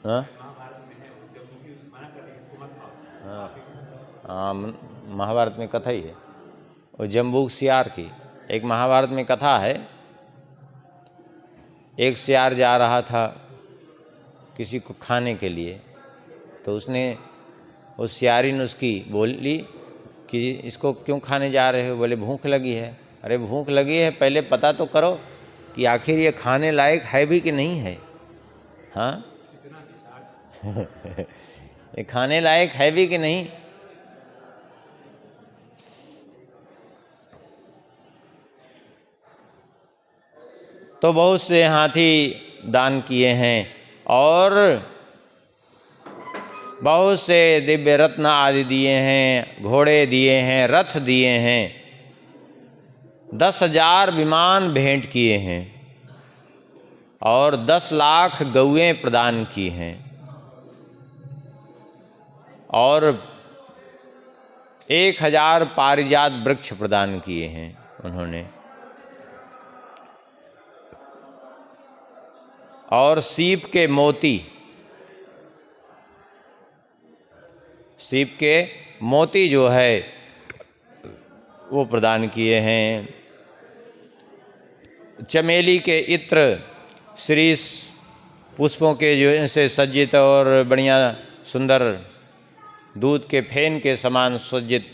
हाँ हाँ, महाभारत में कथा ही है। और जम्बूक सियार की एक महाभारत में कथा है। एक सियार जा रहा था किसी को खाने के लिए, तो उस सियारिन उसकी बोली कि इसको क्यों खाने जा रहे हो? बोले भूख लगी है। अरे भूख लगी है, पहले पता तो करो कि आखिर ये खाने लायक है भी कि नहीं है। हाँ ये खाने लायक है भी कि नहीं? तो बहुत से हाथी दान किए हैं और बहुत से दिव्य रत्न आदि दिए हैं, घोड़े दिए हैं, रथ दिए हैं, 10,000 विमान भेंट किए हैं और 10 लाख गौएं प्रदान की हैं और 1000 पारिजात वृक्ष प्रदान किए हैं उन्होंने। और सीप के मोती जो है वो प्रदान किए हैं। चमेली के इत्र, श्री पुष्पों के जो से सज्जित और बढ़िया सुंदर दूध के फेन के समान सज्जित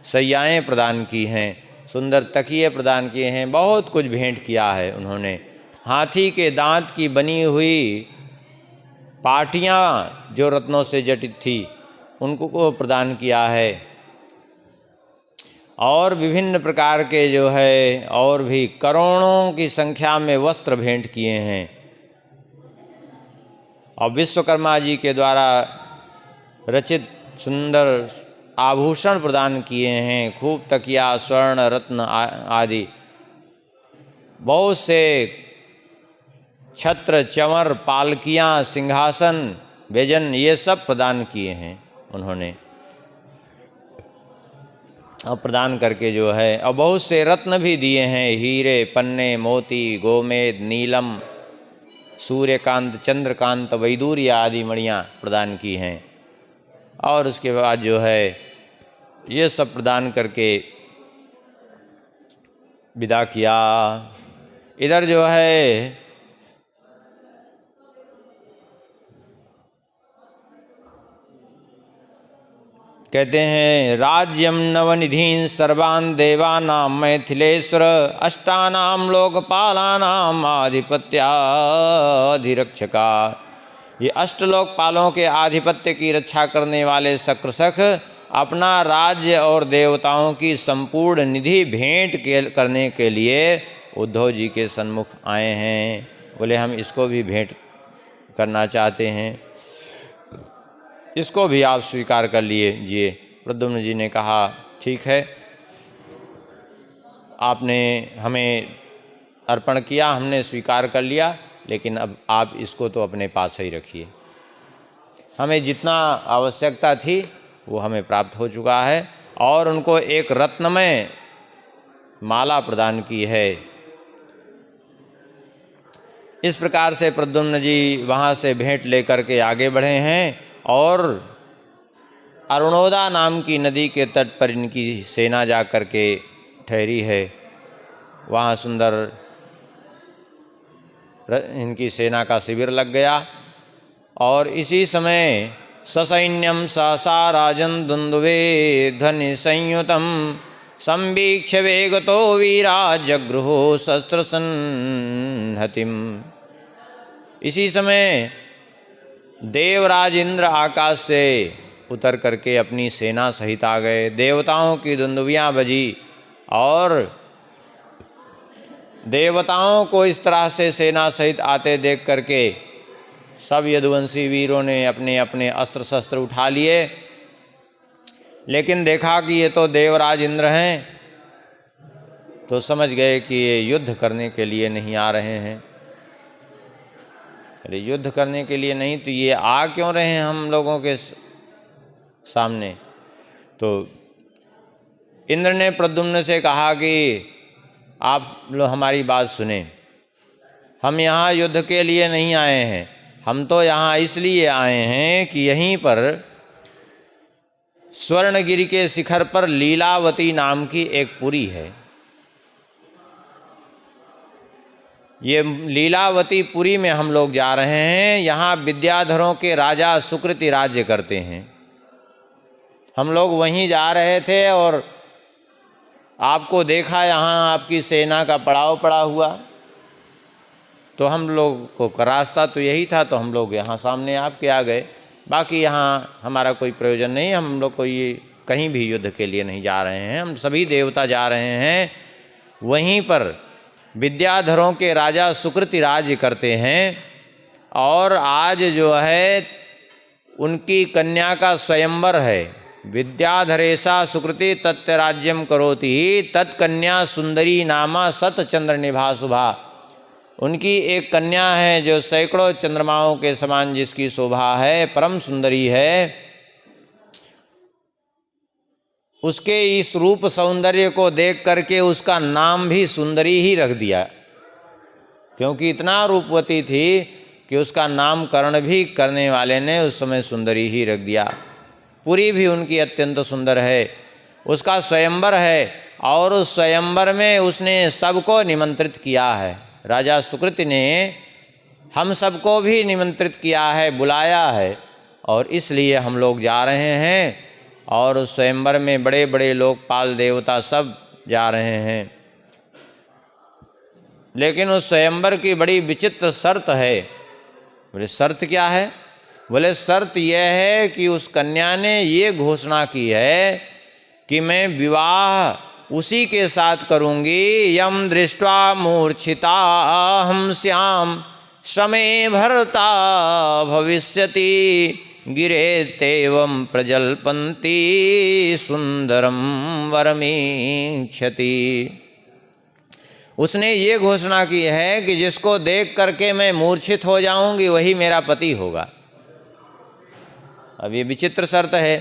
सैयाएँ प्रदान की हैं, सुंदर तकिए प्रदान किए हैं। बहुत कुछ भेंट किया है उन्होंने। हाथी के दांत की बनी हुई पाटियाँ जो रत्नों से जटित थी उनको को प्रदान किया है और विभिन्न प्रकार के जो है और भी करोड़ों की संख्या में वस्त्र भेंट किए हैं। और विश्वकर्मा जी के द्वारा रचित सुंदर आभूषण प्रदान किए हैं, खूब तकिया, स्वर्ण, रत्न आदि। बहुत से छत्र, चंवर, पालकियाँ, सिंहासन, व्यजन ये सब प्रदान किए हैं उन्होंने। और प्रदान करके जो है और बहुत से रत्न भी दिए हैं, हीरे, पन्ने, मोती, गोमेद, नीलम, सूर्यकांत, चंद्रकांत, वैदूर्य आदि मणियाँ प्रदान की हैं। और उसके बाद जो है ये सब प्रदान करके विदा किया। इधर जो है कहते हैं राज्यम नवनिधीन सर्वान् देवानां मैथिलेश्वर अष्टानां लोकपालानां आधिपत्याधिरक्षका। ये अष्ट लोकपालों के आधिपत्य की रक्षा करने वाले शक्रसख अपना राज्य और देवताओं की संपूर्ण निधि भेंट करने के लिए उद्धव जी के सन्मुख आए हैं। बोले हम इसको भी भेंट करना चाहते हैं, इसको भी आप स्वीकार कर लीजिए। प्रद्युम्न जी ने कहा ठीक है, आपने हमें अर्पण किया, हमने स्वीकार कर लिया, लेकिन अब आप इसको तो अपने पास ही रखिए। हमें जितना आवश्यकता थी वो हमें प्राप्त हो चुका है। और उनको एक रत्नमय माला प्रदान की है। इस प्रकार से प्रद्युम्न जी वहाँ से भेंट लेकर के आगे बढ़े हैं और अरुणोदा नाम की नदी के तट पर इनकी सेना जा कर के ठहरी है। वहाँ सुंदर इनकी सेना का शिविर लग गया और इसी समय ससैन्यम सहसा राजन दुंदुवे ध्वनि संयुतम संवीक्ष्य वेगतो वीरा जगृहो शस्त्र संहतिम। इसी समय देवराज इंद्र आकाश से उतर करके अपनी सेना सहित आ गए। देवताओं की दुंदुभियाँ बजी और देवताओं को इस तरह से सेना सहित आते देख करके सब यदुवंशी वीरों ने अपने अपने अस्त्र शस्त्र उठा लिए। लेकिन देखा कि ये तो देवराज इंद्र हैं, तो समझ गए कि ये युद्ध करने के लिए नहीं आ रहे हैं। अरे युद्ध करने के लिए नहीं तो ये आ क्यों रहे हैं हम लोगों के सामने। तो इंद्र ने प्रद्युम्न से कहा कि आप लोग हमारी बात सुने, हम यहाँ युद्ध के लिए नहीं आए हैं, हम तो यहाँ इसलिए आए हैं कि यहीं पर स्वर्णगिरि के शिखर पर लीलावती नाम की एक पुरी है। ये लीलावती पुरी में हम लोग जा रहे हैं। यहाँ विद्याधरों के राजा सुकृति राज्य करते हैं। हम लोग वहीं जा रहे थे और आपको देखा यहाँ आपकी सेना का पड़ाव पड़ा हुआ, तो हम लोग को रास्ता तो यही था, तो हम लोग यहाँ सामने आपके आ गए। बाकी यहाँ हमारा कोई प्रयोजन नहीं, हम लोग कोई कहीं भी युद्ध के लिए नहीं जा रहे हैं, हम सभी देवता जा रहे हैं। वहीं पर विद्याधरों के राजा सुकृति राज्य करते हैं और आज जो है उनकी कन्या का स्वयंवर है। विद्याधरेशा सुकृति तत्राज्यम करोति तत्कन्या सुंदरी नामा सतचंद्र निभा शुभा। उनकी एक कन्या है जो सैकड़ों चंद्रमाओं के समान जिसकी शोभा है, परम सुंदरी है। उसके इस रूप सौंदर्य को देख करके उसका नाम भी सुंदरी ही रख दिया, क्योंकि इतना रूपवती थी कि उसका नामकरण भी करने वाले ने उस समय सुंदरी ही रख दिया। पुरी भी उनकी अत्यंत सुंदर है। उसका स्वयंवर है और उस स्वयंवर में उसने सबको निमंत्रित किया है। राजा सुकृति ने हम सबको भी निमंत्रित किया है, बुलाया है, और इसलिए हम लोग जा रहे हैं। और उस स्वयंवर में बड़े बड़े लोकपाल देवता सब जा रहे हैं। लेकिन उस स्वयंवर की बड़ी विचित्र शर्त है। बोले शर्त क्या है? बोले शर्त यह है कि उस कन्या ने ये घोषणा की है कि मैं विवाह उसी के साथ करूंगी यम दृष्ट्वा मूर्छिता हम श्याम समय भरता भविष्यति गिरेतेवं प्रजल्पन्ति सुंदरम वरमीक्षति। उसने ये घोषणा की है कि जिसको देख करके मैं मूर्छित हो जाऊंगी वही मेरा पति होगा। अब ये विचित्र शर्त है,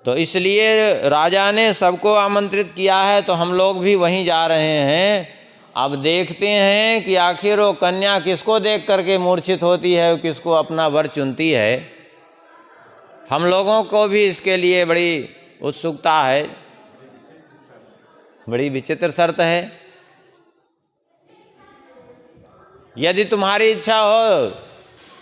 तो इसलिए राजा ने सबको आमंत्रित किया है, तो हम लोग भी वहीं जा रहे हैं। अब देखते हैं कि आखिर वो कन्या किसको देख करके मूर्छित होती है, किसको अपना वर चुनती है। हम लोगों को भी इसके लिए बड़ी उत्सुकता है, बड़ी विचित्र शर्त है। यदि तुम्हारी इच्छा हो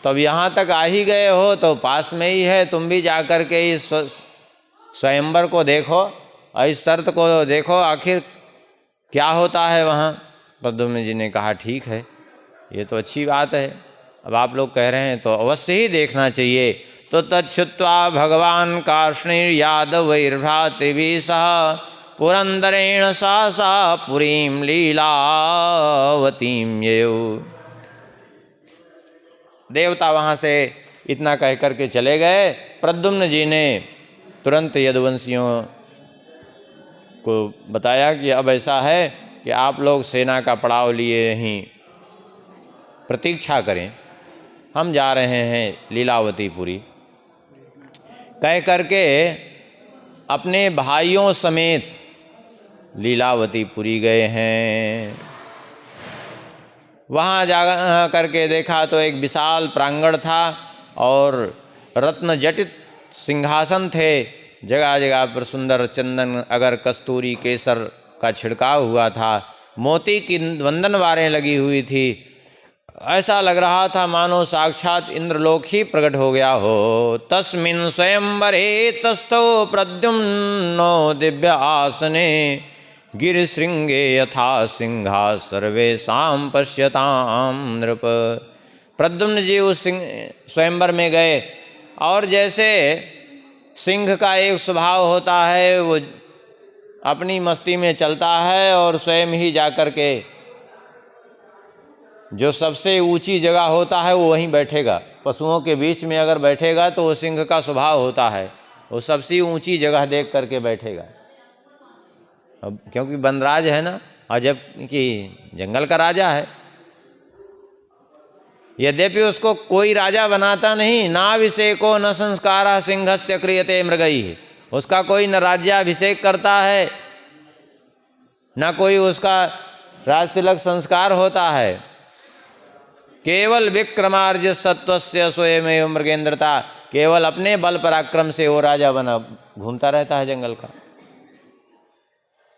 तो अब यहाँ तक आ ही गए हो तो पास में ही है, तुम भी जाकर के इस स्वयंवर को देखो और इस शर्त को देखो, आखिर क्या होता है वहाँ। प्रद्युम्न जी ने कहा ठीक है, ये तो अच्छी बात है, अब आप लोग कह रहे हैं तो अवश्य ही देखना चाहिए। तो तच्छ्रुत्वा भगवान कार्ष्णिर्यादवैर्भ्रातृभिः सह पुरंदरेण सहसा पुरीं लीलावतीं ययौ। देवता वहाँ से इतना कह करके चले गए। प्रद्युम्न जी ने तुरंत यदुवंशियों को बताया कि अब ऐसा है कि आप लोग सेना का पड़ाव लिए यहीं प्रतीक्षा करें, हम जा रहे हैं लीलावतीपुरी। कह करके अपने भाइयों समेत लीलावतीपुरी गए हैं। वहाँ जा करके देखा तो एक विशाल प्रांगण था और रत्न जटित सिंहासन थे, जगह जगह पर सुंदर चंदन अगर कस्तूरी केसर का छिड़काव हुआ था, मोती की वंदनवारें लगी हुई थी। ऐसा लग रहा था मानो साक्षात इंद्रलोक ही प्रकट हो गया हो। तस्मिन् स्वयंवरे तस्थो प्रद्युम्नो दिव्य आसने गिरिशृंगे यथा सिंहा सर्वेषां पश्यताम नृप। प्रद्युम्न जी उस स्वयंवर में गए और जैसे सिंह का एक स्वभाव होता है, वो अपनी मस्ती में चलता है और स्वयं ही जाकर के जो सबसे ऊंची जगह होता है वो वहीं बैठेगा। पशुओं के बीच में अगर बैठेगा तो वो सिंह का स्वभाव होता है, वो सबसे ऊंची जगह देख करके बैठेगा। अब क्योंकि वनराज है ना, और जबकि जंगल का राजा है, यद्यपि उसको कोई राजा बनाता नहीं। नाभिषेको न संस्कारः सिंहस्य क्रियते मृगैः, उसका कोई न राज्याभिषेक करता है न कोई उसका राजतिलक संस्कार होता है। केवल विक्रमार्जित सत्वस्य स्वयमेव मृगेंद्रता, केवल अपने बल पराक्रम से वो राजा बना घूमता रहता है जंगल का।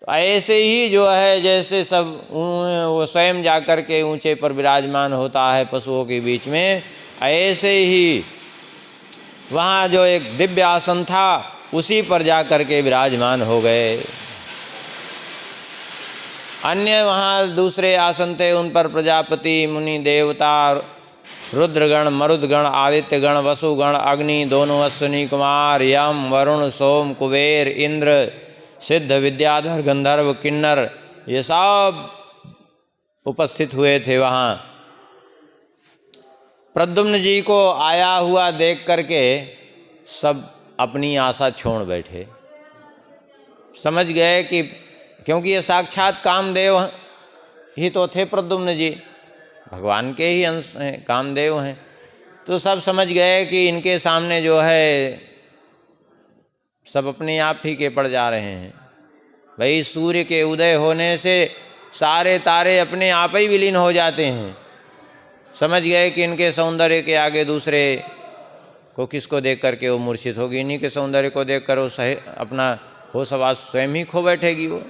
तो ऐसे ही जो है जैसे सब वो स्वयं जाकर के ऊंचे पर विराजमान होता है पशुओं के बीच में, ऐसे ही वहाँ जो एक दिव्य आसन था उसी पर जाकर के विराजमान हो गए। अन्य वहाँ दूसरे आसन थे, उन पर प्रजापति मुनि देवता रुद्रगण मरुदगण आदित्यगण वसुगण अग्नि दोनों अश्विनी कुमार यम वरुण सोम कुबेर इंद्र सिद्ध विद्याधर गंधर्व किन्नर, ये सब उपस्थित हुए थे वहाँ। प्रद्युम्न जी को आया हुआ देख करके सब अपनी आशा छोड़ बैठे। समझ गए कि क्योंकि ये साक्षात कामदेव ही तो थे, प्रद्युम्न जी भगवान के ही अंश हैं, कामदेव हैं, तो सब समझ गए कि इनके सामने जो है सब अपने आप ही के पड़ जा रहे हैं। भाई सूर्य के उदय होने से सारे तारे अपने आप ही विलीन हो जाते हैं। समझ गए कि इनके सौंदर्य के आगे दूसरे को किसको देख करके वो मूर्छित होगी, इन्हीं के सौंदर्य को देख कर वो सही अपना होश आवास स्वयं ही खो बैठेगी वो।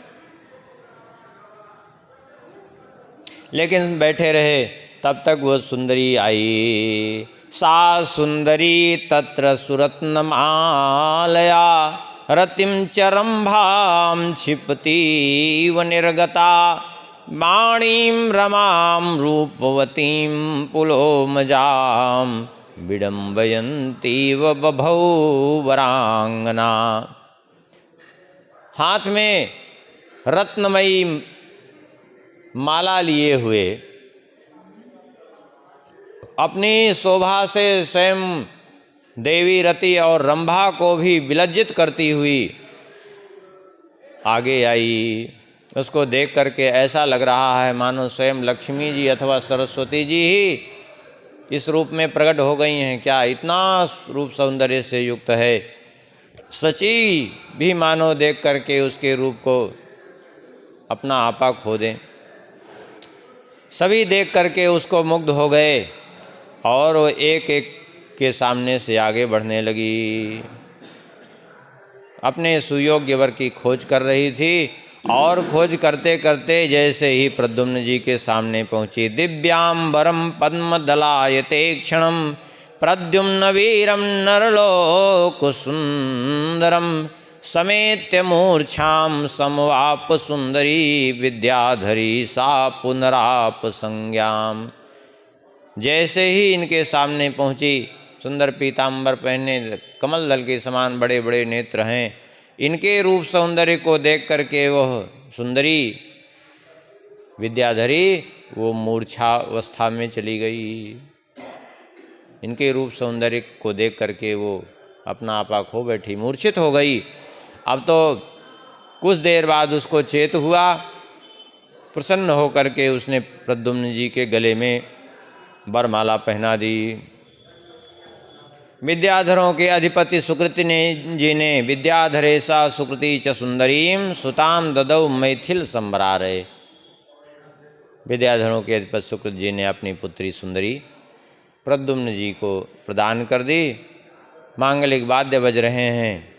लेकिन बैठे रहे, तब तक वो सुंदरी आई। सा सुंदरी तत्र सुरत्नमालया रतिं चरम्भां क्षिपतीव निर्गता वाणीं रमां रूपवतीं पुलोमजां विडम्बयन्तीव बभौ वरांगना। हाथ में रत्नमयी माला लिए हुए, अपनी शोभा से स्वयं देवी रति और रंभा को भी विलज्जित करती हुई आगे आई। उसको देख करके ऐसा लग रहा है मानो स्वयं लक्ष्मी जी अथवा सरस्वती जी ही इस रूप में प्रकट हो गई हैं। क्या इतना रूप सौंदर्य से युक्त है। सची भी मानो देख करके उसके रूप को अपना आपा खो दें। सभी देख करके उसको मुग्ध हो गए और वो एक एक के सामने से आगे बढ़ने लगी। अपने सुयोग्य वर की खोज कर रही थी और खोज करते करते जैसे ही प्रद्युम्न जी के सामने पहुंची, दिव्यांबरम पद्मदलायते क्षणम प्रद्युम्न वीरम नरलोक सुंदरम समेत्य मूर्छाम समवाप सुंदरी विद्याधरी सा पुनराप संज्ञाम। जैसे ही इनके सामने पहुंची, सुंदर पीतांबर पहने, कमल दल के समान बड़े बड़े नेत्र हैं, इनके रूप सौंदर्य को देख करके वह सुंदरी विद्याधरी वो मूर्छावस्था में चली गई। इनके रूप सौंदर्य को देख करके वो अपना आपा खो बैठी, मूर्छित हो गई। अब तो कुछ देर बाद उसको चेत हुआ। प्रसन्न होकर के उसने प्रद्युम्न जी के गले में वरमाला पहना दी। विद्याधरों के अधिपति सुकृति जी ने विद्याधरे सा सुकृति च सुंदरीम सुताम ददौ मैथिल संबरारे। विद्याधरों के अधिपति सुकृत जी ने अपनी पुत्री सुंदरी प्रद्युम्न जी को प्रदान कर दी। मांगलिक वाद्य बज रहे हैं,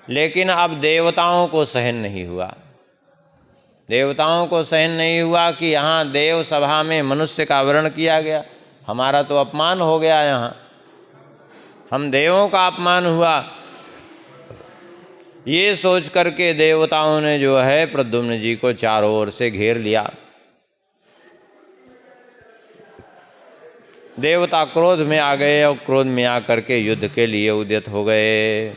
लेकिन अब देवताओं को सहन नहीं हुआ। देवताओं को सहन नहीं हुआ कि यहाँ देव सभा में मनुष्य का वर्ण किया गया, हमारा तो अपमान हो गया, यहाँ हम देवों का अपमान हुआ। ये सोच करके देवताओं ने जो है प्रद्युम्न जी को चारों ओर से घेर लिया। देवता क्रोध में आ गए और क्रोध में आकर के युद्ध के लिए उद्यत हो गए।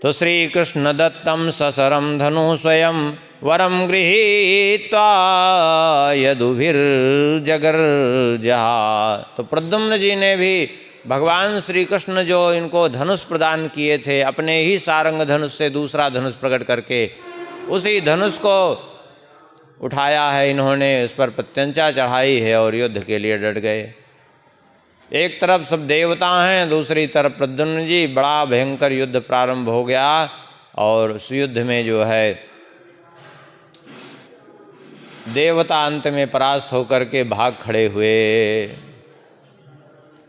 तो श्री कृष्ण दत्तम ससरम धनु स्वयं वरम गृहीत्वा यदुभिर्जगर्जहा। तो प्रद्युम्न जी ने भी भगवान श्री कृष्ण जो इनको धनुष प्रदान किए थे, अपने ही सारंग धनुष से दूसरा धनुष प्रकट करके उसी धनुष को उठाया है इन्होंने, उस पर प्रत्यंचा चढ़ाई है और युद्ध के लिए डट गए। एक तरफ सब देवता हैं, दूसरी तरफ प्रद्युम्न जी। बड़ा भयंकर युद्ध प्रारंभ हो गया और उस युद्ध में जो है देवता अंत में परास्त होकर के भाग खड़े हुए।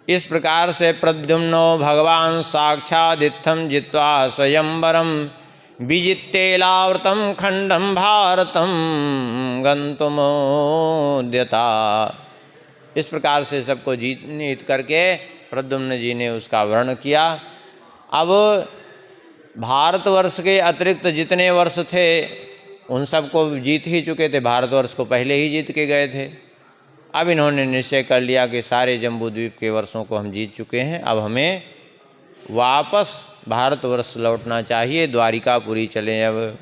इस प्रकार से प्रद्युम्नो भगवान साक्षादित्थम जित्वा स्वयंवरम विजित्तेलावृतम खंडम भारतम गंतुमोद्यता। इस प्रकार से सबको जीत करके प्रद्युम्न जी ने उसका वर्ण किया। अब भारतवर्ष के अतिरिक्त जितने वर्ष थे उन सबको जीत ही चुके थे, भारतवर्ष को पहले ही जीत के गए थे। अब इन्होंने निश्चय कर लिया कि सारे जम्बूद्वीप के वर्षों को हम जीत चुके हैं, अब हमें वापस भारतवर्ष लौटना चाहिए, द्वारिकापुरी चलें। अब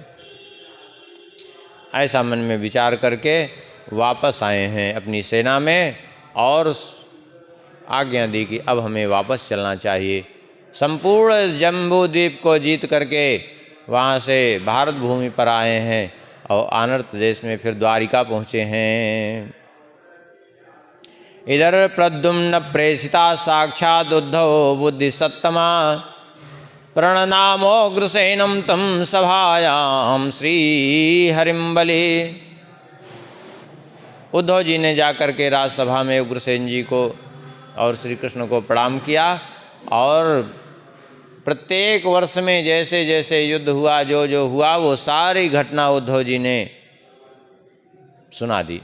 ऐसा मन में विचार करके वापस आए हैं अपनी सेना में और आज्ञा दी कि अब हमें वापस चलना चाहिए। संपूर्ण जम्बूद्वीप को जीत करके वहाँ से भारत भूमि पर आए हैं और आनर्त देश में फिर द्वारिका पहुँचे हैं। इधर प्रद्युम्न प्रेषिता साक्षात् उद्धव बुद्धि सत्तमा प्रणनामोग्रसेनम तम सभायाम श्री हरिम्बली। उद्धव जी ने जाकर के राजसभा में उग्रसेन जी को और श्री कृष्ण को प्रणाम किया और प्रत्येक वर्ष में जैसे जैसे युद्ध हुआ, जो जो हुआ, वो सारी घटना उद्धव जी ने सुना दी।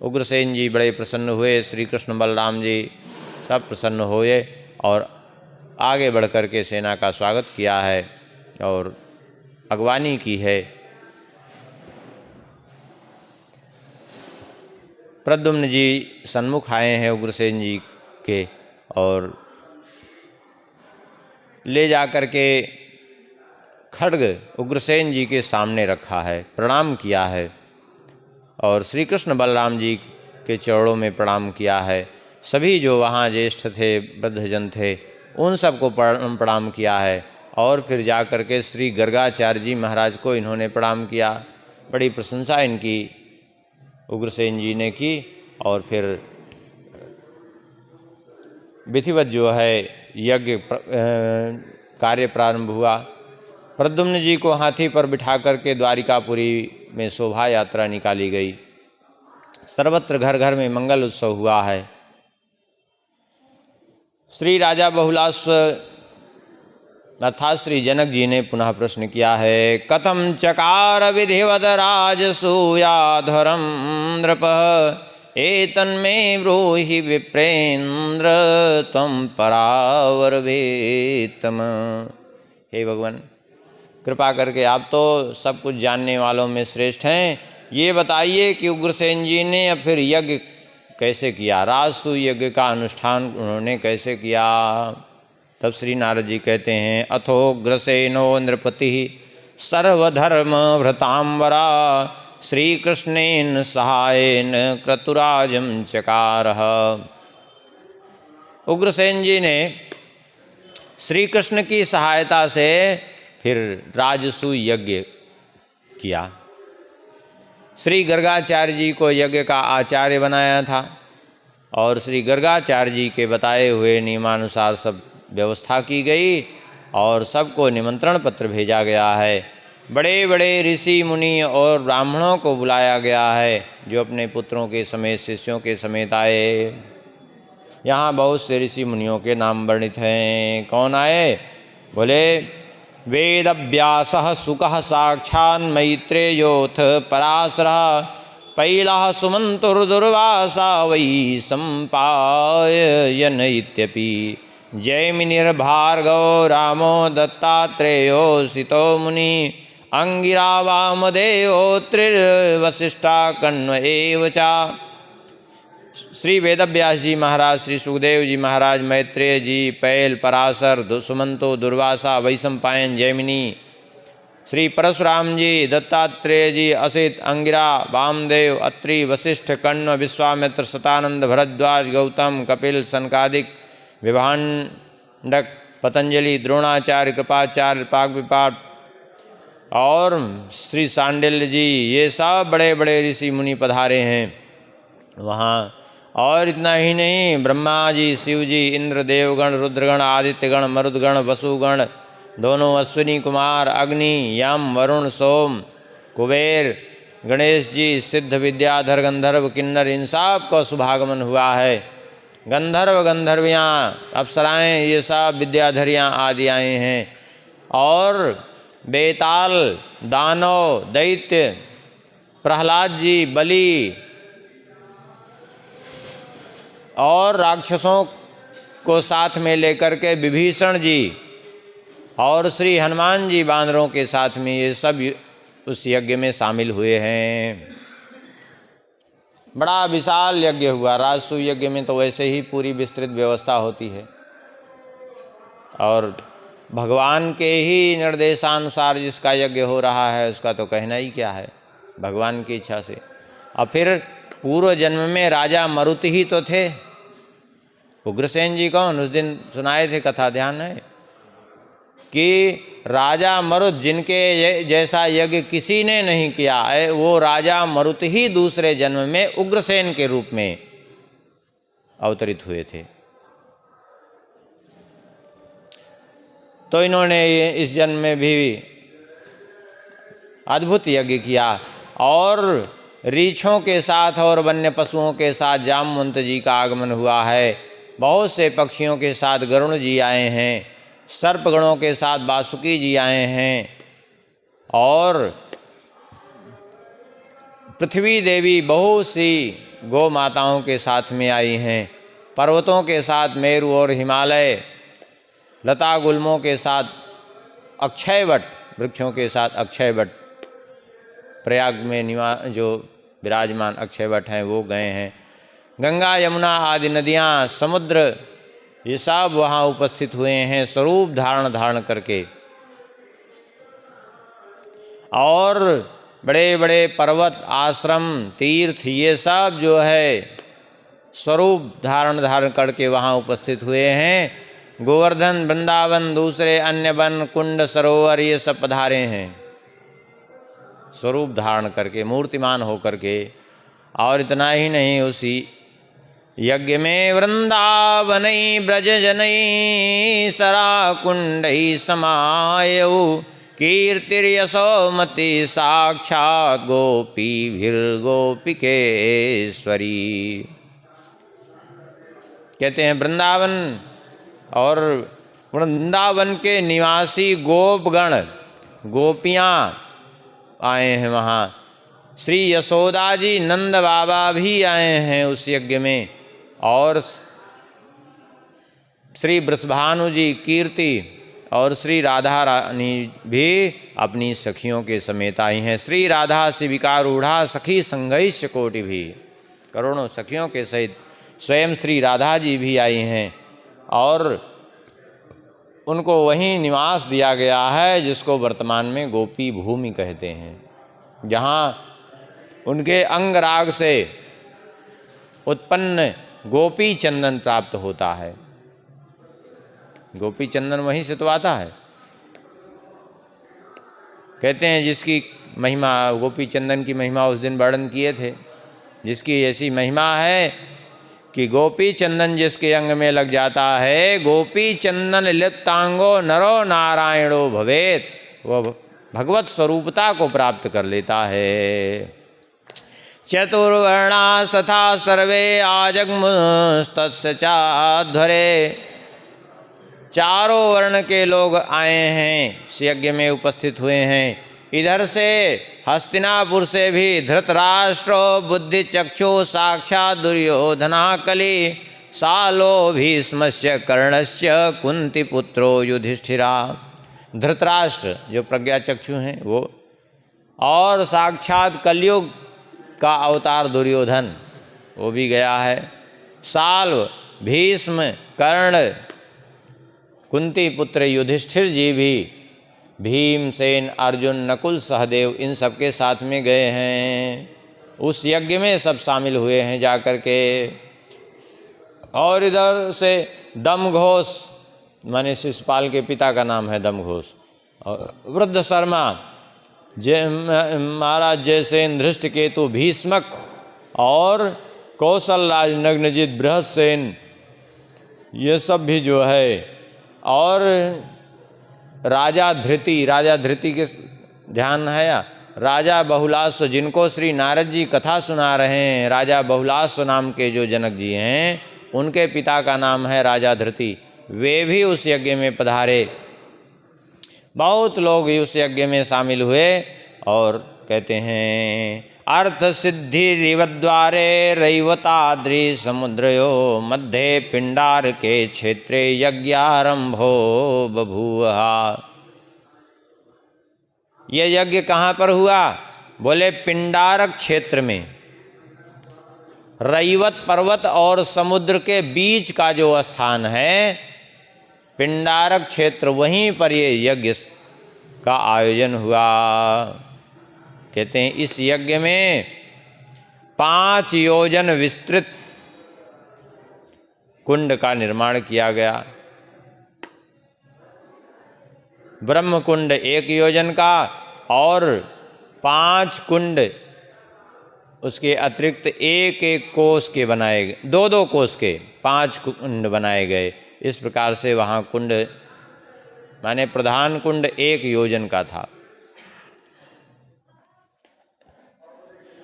उग्रसेन जी बड़े प्रसन्न हुए, श्री कृष्ण बलराम जी सब प्रसन्न हुए और आगे बढ़ कर के सेना का स्वागत किया है और अगवानी की है। प्रद्युम्न जी सन्मुख आए हैं उग्रसेन जी के और ले जाकर के खड्ग उग्रसेन जी के सामने रखा है, प्रणाम किया है और श्री कृष्ण बलराम जी के चरणों में प्रणाम किया है। सभी जो वहाँ ज्येष्ठ थे, वृद्धजन थे, उन सबको प्रणाम किया है और फिर जा कर के श्री गर्गाचार्य जी महाराज को इन्होंने प्रणाम किया। बड़ी प्रशंसा इनकी उग्रसेन जी ने की और फिर विधिवत जो है यज्ञ कार्य प्रारंभ हुआ। प्रद्युम्न जी को हाथी पर बिठा करके द्वारिकापुरी में शोभा यात्रा निकाली गई। सर्वत्र घर घर में मंगल उत्सव हुआ है। श्री राजा बहुलाश्व अर्थात श्री जनक जी ने पुनः प्रश्न किया है, कथम चकार विधिवद राजसूयाधरम नृपः एतन्मे ब्रूहि विप्रेन्द्र त्वं परावरवेत्तम। हे भगवान, कृपा करके आप तो सब कुछ जानने वालों में श्रेष्ठ हैं, ये बताइए कि उग्रसेन जी ने फिर यज्ञ कैसे किया, राजसूय यज्ञ का अनुष्ठान उन्होंने कैसे किया। तब श्री नारद जी कहते हैं, अथोग्रसेनो नृपति सर्वधर्म भृतांबरा श्री कृष्णेन सहायेन क्रतुराजम चकारः। उग्रसेन जी ने श्री कृष्ण की सहायता से फिर राजसूय यज्ञ किया। श्री गर्गाचार्य जी को यज्ञ का आचार्य बनाया था और श्री गर्गाचार्य जी के बताए हुए नियमानुसार सब व्यवस्था की गई और सबको निमंत्रण पत्र भेजा गया है। बड़े बड़े ऋषि मुनि और ब्राह्मणों को बुलाया गया है जो अपने पुत्रों के समेत शिष्यों के समेत आए। यहाँ बहुत से ऋषि मुनियों के नाम वर्णित हैं। कौन आए? बोले वेदव्यासः सुकः साक्षान् मैत्रेयोऽथ पराशरः पैलः सुमन्तुर्दुर्वासा वै सम्पायन इत्यपि जैमिनिर्भार्गवो रामो दत्तात्रेयोऽसितो मुनि अंगिरा वामदेवो त्रिर्वसिष्ठा कण्व एव च। श्री वेदव्यास जी महाराज, श्री सुखदेव जी महाराज, मैत्रेय जी, पैल, पराशर, सुमंतो, दुर्वासा, वैशंपायन, जैमिनी, श्री परशुराम जी, दत्तात्रेय जी, असित, अंगिरा, वामदेव, अत्रि, वशिष्ठ, कण्व, विश्वामित्र, शतानंद, भरद्वाज, गौतम, कपिल, सनकादिक, विभांडक, पतंजलि, द्रोणाचार्य, कृपाचार्य, पाकविपाट और श्री सांडिल्य जी, ये सब बड़े बड़े ऋषि मुनि पधारे हैं वहाँ। और इतना ही नहीं, ब्रह्मा जी, शिव जी, इंद्र, देवगण, रुद्रगण, आदित्यगण, मरुदगण, वसुगण, दोनों अश्विनी कुमार, अग्नि, यम, वरुण, सोम, कुबेर, गणेश जी, सिद्ध, विद्याधर, गंधर्व, किन्नर, इन सब का शुभागमन हुआ है। गंधर्व गंधर्वियाँ, अप्सराएँ, ये सब विद्याधरियाँ आदि आए हैं। और बेताल, दानव, दैत्य, प्रहलाद जी, बलि और राक्षसों को साथ में लेकर के विभीषण जी और श्री हनुमान जी बानरों के साथ में ये सब उस यज्ञ में शामिल हुए हैं। बड़ा विशाल यज्ञ हुआ। राजसूय यज्ञ में तो वैसे ही पूरी विस्तृत व्यवस्था होती है और भगवान के ही निर्देशानुसार जिसका यज्ञ हो रहा है उसका तो कहना ही क्या है, भगवान की इच्छा से। और फिर पूर्व जन्म में राजा मरुत ही तो थे। उग्रसेन जी कौन? उस दिन सुनाए थे कथा, ध्यान है कि राजा मरुत, जिनके जैसा यज्ञ किसी ने नहीं किया, वो राजा मरुत ही दूसरे जन्म में उग्रसेन के रूप में अवतरित हुए थे। तो इन्होंने इस जन्म में भी अद्भुत यज्ञ किया और रीछों के साथ और वन्य पशुओं के साथ जामवंत जी का आगमन हुआ है। बहुत से पक्षियों के साथ गरुण जी आए हैं, सर्पगणों के साथ वासुकी जी आए हैं और पृथ्वी देवी बहुत सी गौ माताओं के साथ में आई हैं। पर्वतों के साथ मेरु और हिमालय, लता गुल्मों के साथ अक्षयवट, वृक्षों के साथ अक्षयवट, प्रयाग में जो विराजमान अक्षयवट हैं वो गए हैं। गंगा, यमुना आदि नदियाँ, समुद्र, ये सब वहाँ उपस्थित हुए हैं स्वरूप धारण करके। और बड़े बड़े पर्वत, आश्रम, तीर्थ, ये सब जो है स्वरूप धारण करके वहाँ उपस्थित हुए हैं। गोवर्धन, वृंदावन, दूसरे अन्य वन, कुंड, सरोवर, ये सब पधारे हैं स्वरूप धारण करके, मूर्तिमान होकर के। और इतना ही नहीं, उसी यज्ञ में वृंदावनई ब्रज जनई सराकुंडई समायऊ कीर्तिर्यशोमति साक्षात् गोपी भीर्गोपिकेश्वरी। कहते हैं वृंदावन और वृंदावन के निवासी गोपगण गोपियाँ आए हैं वहाँ। श्री यशोदा जी नंद बाबा भी आए हैं उस यज्ञ में, और श्री वृषभानु जी कीर्ति और श्री राधा रानी भी अपनी सखियों के समेत आई हैं। श्री राधा शिविका रूढ़ा सखी संगैश्य कोटि भी, करोड़ों सखियों के सहित स्वयं श्री राधा जी भी आई हैं, और उनको वहीं निवास दिया गया है जिसको वर्तमान में गोपी भूमि कहते हैं, जहाँ उनके अंगराग से उत्पन्न गोपी चंदन प्राप्त होता है। गोपी चंदन वहीं से तो आता है। कहते हैं जिसकी महिमा, गोपी चंदन की महिमा उस दिन वर्णन किए थे, जिसकी ऐसी महिमा है कि गोपी चंदन जिसके अंग में लग जाता है, गोपी चंदन लिप्तांगो नरो नारायणो भवेत, वह भगवत स्वरूपता को प्राप्त कर लेता है। चतुर्वर्णास्तथा सर्वे आजग्मुस्तस्य चाध्वरे, चारों वर्ण के लोग आए हैं, इस यज्ञ में उपस्थित हुए हैं। इधर से हस्तिनापुर से भी धृतराष्ट्र बुद्धि चक्षु साक्षात दुर्योधनाकली सालो भीष्मस्य कर्णस्य कुंती पुत्रो युधिष्ठिरा। धृतराष्ट्र जो प्रज्ञा चक्षु हैं वो, और साक्षात कलयुग का अवतार दुर्योधन वो भी गया है। साल भीष्म कर्ण कुंती पुत्र युधिष्ठिर जी भी, भीमसेन अर्जुन नकुल सहदेव इन सब के साथ में गए हैं। उस यज्ञ में सब शामिल हुए हैं जाकर के। और इधर से दमघोष, माने शिशुपाल के पिता का नाम है दमघोष, और वृद्ध शर्मा जय महाराज जयसेन धृष्टकेतु भीष्मक और कौशलराज नग्नजित बृहस्सेन, ये सब भी जो है, और राजा धृति के ध्यान है या राजा बहुलाश्व, जिनको श्री नारद जी कथा सुना रहे हैं, राजा बहुलाश्व नाम के जो जनक जी हैं उनके पिता का नाम है राजा धृति, वे भी उस यज्ञ में पधारे। बहुत लोग उस यज्ञ में शामिल हुए। और कहते हैं अर्थ सिद्धि रिवद्वारे रैवताद्रि समुद्रयो मध्य पिंडार के क्षेत्रे यज्ञारंभो बभूवहा। ये यज्ञ कहाँ पर हुआ? बोले पिंडारक क्षेत्र में, रैवत पर्वत और समुद्र के बीच का जो स्थान है पिंडारक क्षेत्र, वहीं पर ये यज्ञ का आयोजन हुआ। कहते हैं इस यज्ञ में 5 योजन विस्तृत कुंड का निर्माण किया गया। ब्रह्म कुंड 1 योजन का और 5 कुंड उसके अतिरिक्त 1-1 कोस के बनाए गए, 2-2 कोस के 5 कुंड बनाए गए। इस प्रकार से वहाँ कुंड, माने प्रधान कुंड 1 योजन का था,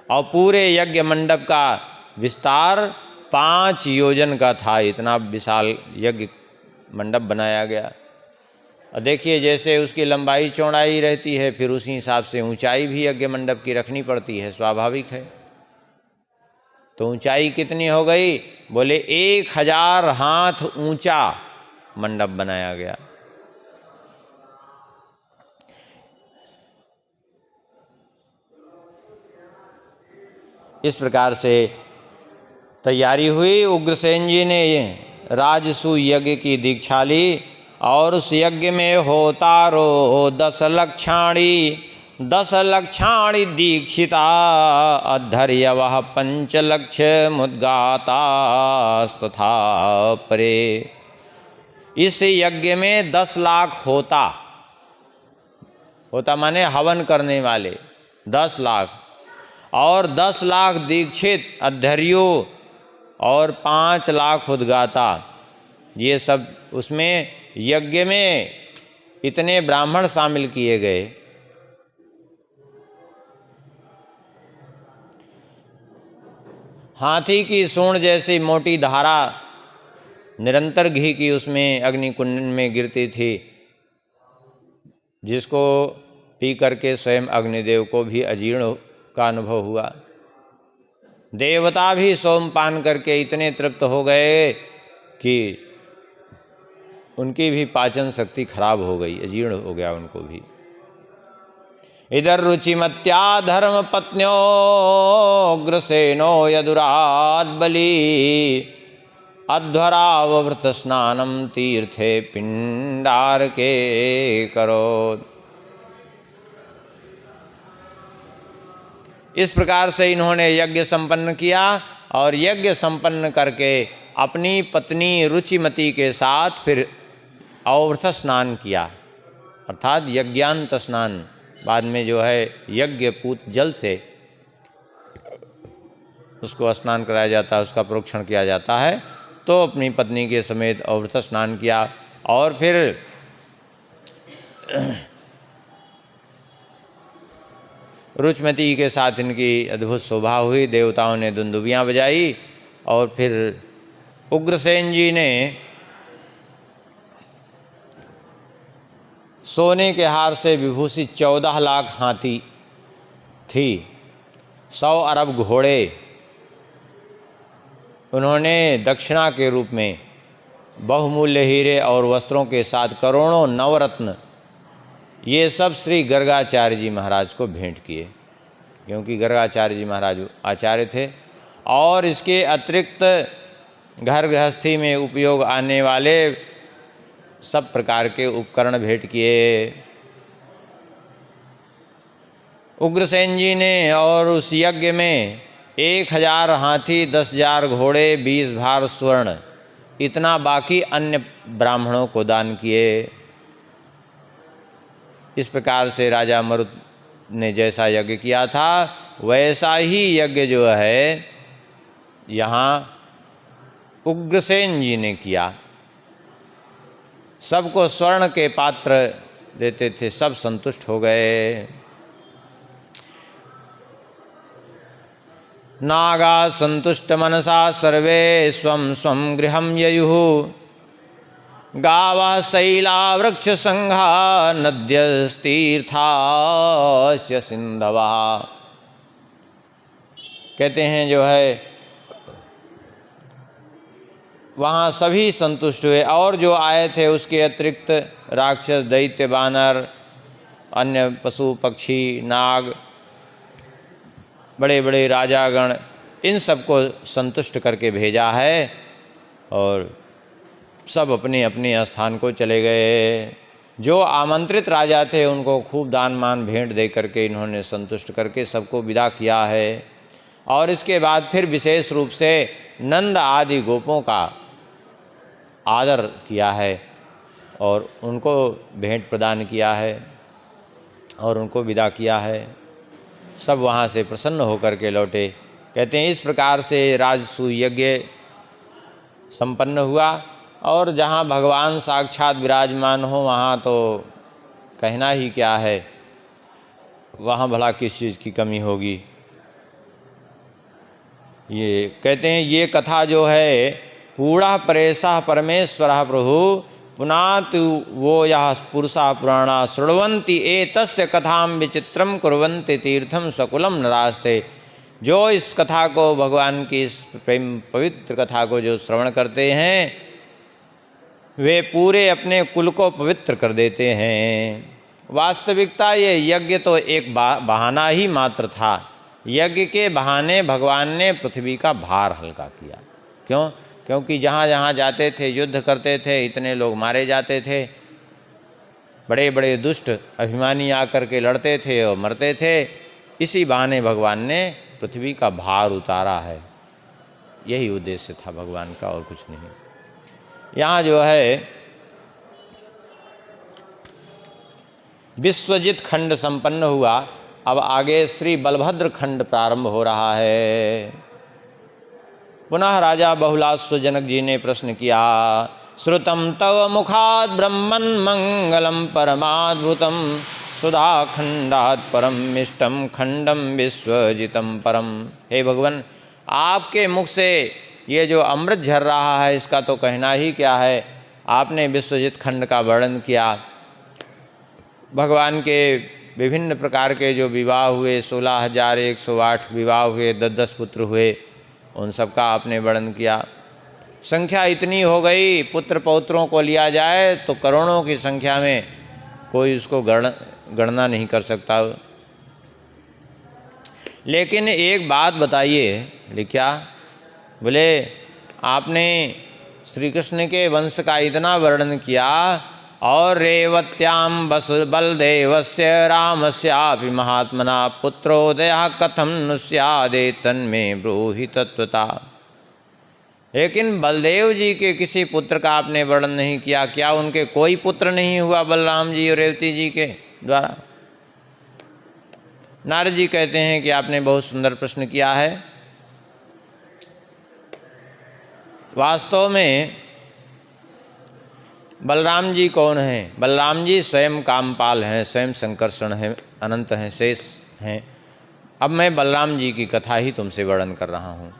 और पूरे यज्ञ मंडप का विस्तार 5 योजन का था। इतना विशाल यज्ञ मंडप बनाया गया। और देखिए जैसे उसकी लंबाई चौड़ाई रहती है, फिर उसी हिसाब से ऊंचाई भी यज्ञ मंडप की रखनी पड़ती है, स्वाभाविक है। तो ऊंचाई कितनी हो गई? बोले 1000 हाथ ऊंचा मंडप बनाया गया। इस प्रकार से तैयारी हुई। उग्रसेन जी ने राजसू यज्ञ की दीक्षा ली, और उस यज्ञ में होतारो 10 लक्षाणि दीक्षिता अद्धर्यवः 5 लक्ष मुद्गातास्तथा परे। इस यज्ञ में 10 लाख होता माने हवन करने वाले 10 लाख, और 10 लाख दीक्षित अद्धर्यों और 5 लाख उद्गाता। ये सब उसमें यज्ञ में इतने ब्राह्मण शामिल किए गए। हाथी की सूंड जैसी मोटी धारा निरंतर घी की उसमें अग्नि कुंड में गिरती थी, जिसको पी करके स्वयं अग्निदेव को भी अजीर्ण का अनुभव हुआ। देवता भी सोमपान करके इतने तृप्त हो गए कि उनकी भी पाचन शक्ति खराब हो गई, अजीर्ण हो गया उनको भी। इधर रुचिमत्या धर्म पत्न्योग्रसेनो यदुरात बली अध्वरावृत स्नानम तीर्थे पिंडार के करो। इस प्रकार से इन्होंने यज्ञ संपन्न किया और यज्ञ संपन्न करके अपनी पत्नी रुचिमती के साथ फिर अवृत स्नान किया, अर्थात यज्ञांत स्नान। बाद में जो है यज्ञपूत जल से उसको स्नान कराया जाता है, उसका प्रोक्षण किया जाता है। तो अपनी पत्नी के समेत अवृत स्नान किया और फिर रुचिमती के साथ इनकी अद्भुत शोभा हुई। देवताओं ने दुंदुभियाँ बजाई और फिर उग्रसेन जी ने सोने के हार से विभूषित 14 लाख हाथी थी, 100 अरब घोड़े उन्होंने दक्षिणा के रूप में बहुमूल्य हीरे और वस्त्रों के साथ करोड़ों नवरत्न, ये सब श्री गर्गाचार्य जी महाराज को भेंट किए, क्योंकि गर्गाचार्य जी महाराज आचार्य थे। और इसके अतिरिक्त घर गृहस्थी में उपयोग आने वाले सब प्रकार के उपकरण भेंट किए। उग्रसेन जी ने और उस यज्ञ में 1000 हाथी, 10,000 घोड़े, 20 भार स्वर्ण, इतना बाकी अन्य ब्राह्मणों को दान किए। इस प्रकार से राजा मरुत ने जैसा यज्ञ किया था वैसा ही यज्ञ जो है यहाँ उग्रसेन जी ने किया। सबको स्वर्ण के पात्र देते थे, सब संतुष्ट हो गए। नागा संतुष्ट मनसा सर्वे स्वं स्वं गृहं ययुः गावः शैला वृक्ष संघा नद्यस्तीर्थास्य सिंधवः। कहते हैं जो है वहाँ सभी संतुष्ट हुए और जो आए थे उसके अतिरिक्त राक्षस, दैत्य, बानर, अन्य पशु पक्षी, नाग, बड़े बड़े राजागण, इन सबको संतुष्ट करके भेजा है और सब अपने अपने स्थान को चले गए। जो आमंत्रित राजा थे उनको खूब दान मान भेंट दे करके इन्होंने संतुष्ट करके सबको विदा किया है। और इसके बाद फिर विशेष रूप से नंद आदि गोपों का आदर किया है और उनको भेंट प्रदान किया है और उनको विदा किया है। सब वहाँ से प्रसन्न होकर के लौटे। कहते हैं इस प्रकार से राजसूय यज्ञ संपन्न हुआ और जहाँ भगवान साक्षात विराजमान हो वहाँ तो कहना ही क्या है, वहाँ भला किस चीज़ की कमी होगी। ये कहते हैं ये कथा जो है पूरा परेशा परमेश्वर प्रभु पुनातु वो यह पुरुषा पुराणा शृण्वन्ति एतस्य कथाम विचित्रम कुर्वन्ति तीर्थम सकुलम नरास्ते। जो इस कथा को, भगवान की इस प्रेम पवित्र कथा को जो श्रवण करते हैं वे पूरे अपने कुल को पवित्र कर देते हैं। वास्तविकता ये यज्ञ तो एक बहाना ही मात्र था। यज्ञ के बहाने भगवान ने पृथ्वी का भार हल्का किया। क्यों? क्योंकि जहाँ जहाँ जाते थे युद्ध करते थे, इतने लोग मारे जाते थे, बड़े बड़े दुष्ट अभिमानी आकर के लड़ते थे और मरते थे। इसी बहाने भगवान ने पृथ्वी का भार उतारा है। यही उद्देश्य था भगवान का और कुछ नहीं। यहाँ जो है विश्वजित खंड संपन्न हुआ। अब आगे श्री बलभद्र खंड प्रारंभ हो रहा है। पुनः राजा बहुलाश्व जनक जी ने प्रश्न किया, श्रुतम तव मुखात् ब्रह्मन् मंगलम परमाद्भुतम सुधा खंडात् परम मिष्टम खंडम विश्वजितम परम। हे भगवान, आपके मुख से ये जो अमृत झर रहा है इसका तो कहना ही क्या है। आपने विश्वजित खंड का वर्णन किया, भगवान के विभिन्न प्रकार के जो विवाह हुए, 16,108 विवाह हुए, 10-10 पुत्र हुए, उन सब का आपने वर्णन किया। संख्या इतनी हो गई, पुत्र पौत्रों को लिया जाए तो करोड़ों की संख्या में, कोई उसको गणना नहीं कर सकता। लेकिन एक बात बताइए, बोले क्या? बोले आपने श्री कृष्ण के वंश का इतना वर्णन किया, और रेवत्याम बस बलदेवस्य रामस्यापि महात्मना पुत्रोदयः कथम नुस्यादे तन्मे ब्रूहि तत्वता। लेकिन बलदेव जी के किसी पुत्र का आपने वर्णन नहीं किया। क्या उनके कोई पुत्र नहीं हुआ बलराम जी और रेवती जी के द्वारा? नारद जी कहते हैं कि आपने बहुत सुंदर प्रश्न किया है। वास्तव में बलराम जी कौन हैं? बलराम जी स्वयं कामपाल हैं, स्वयं संकर्षण हैं, अनंत हैं, शेष हैं। अब मैं बलराम जी की कथा ही तुमसे वर्णन कर रहा हूँ।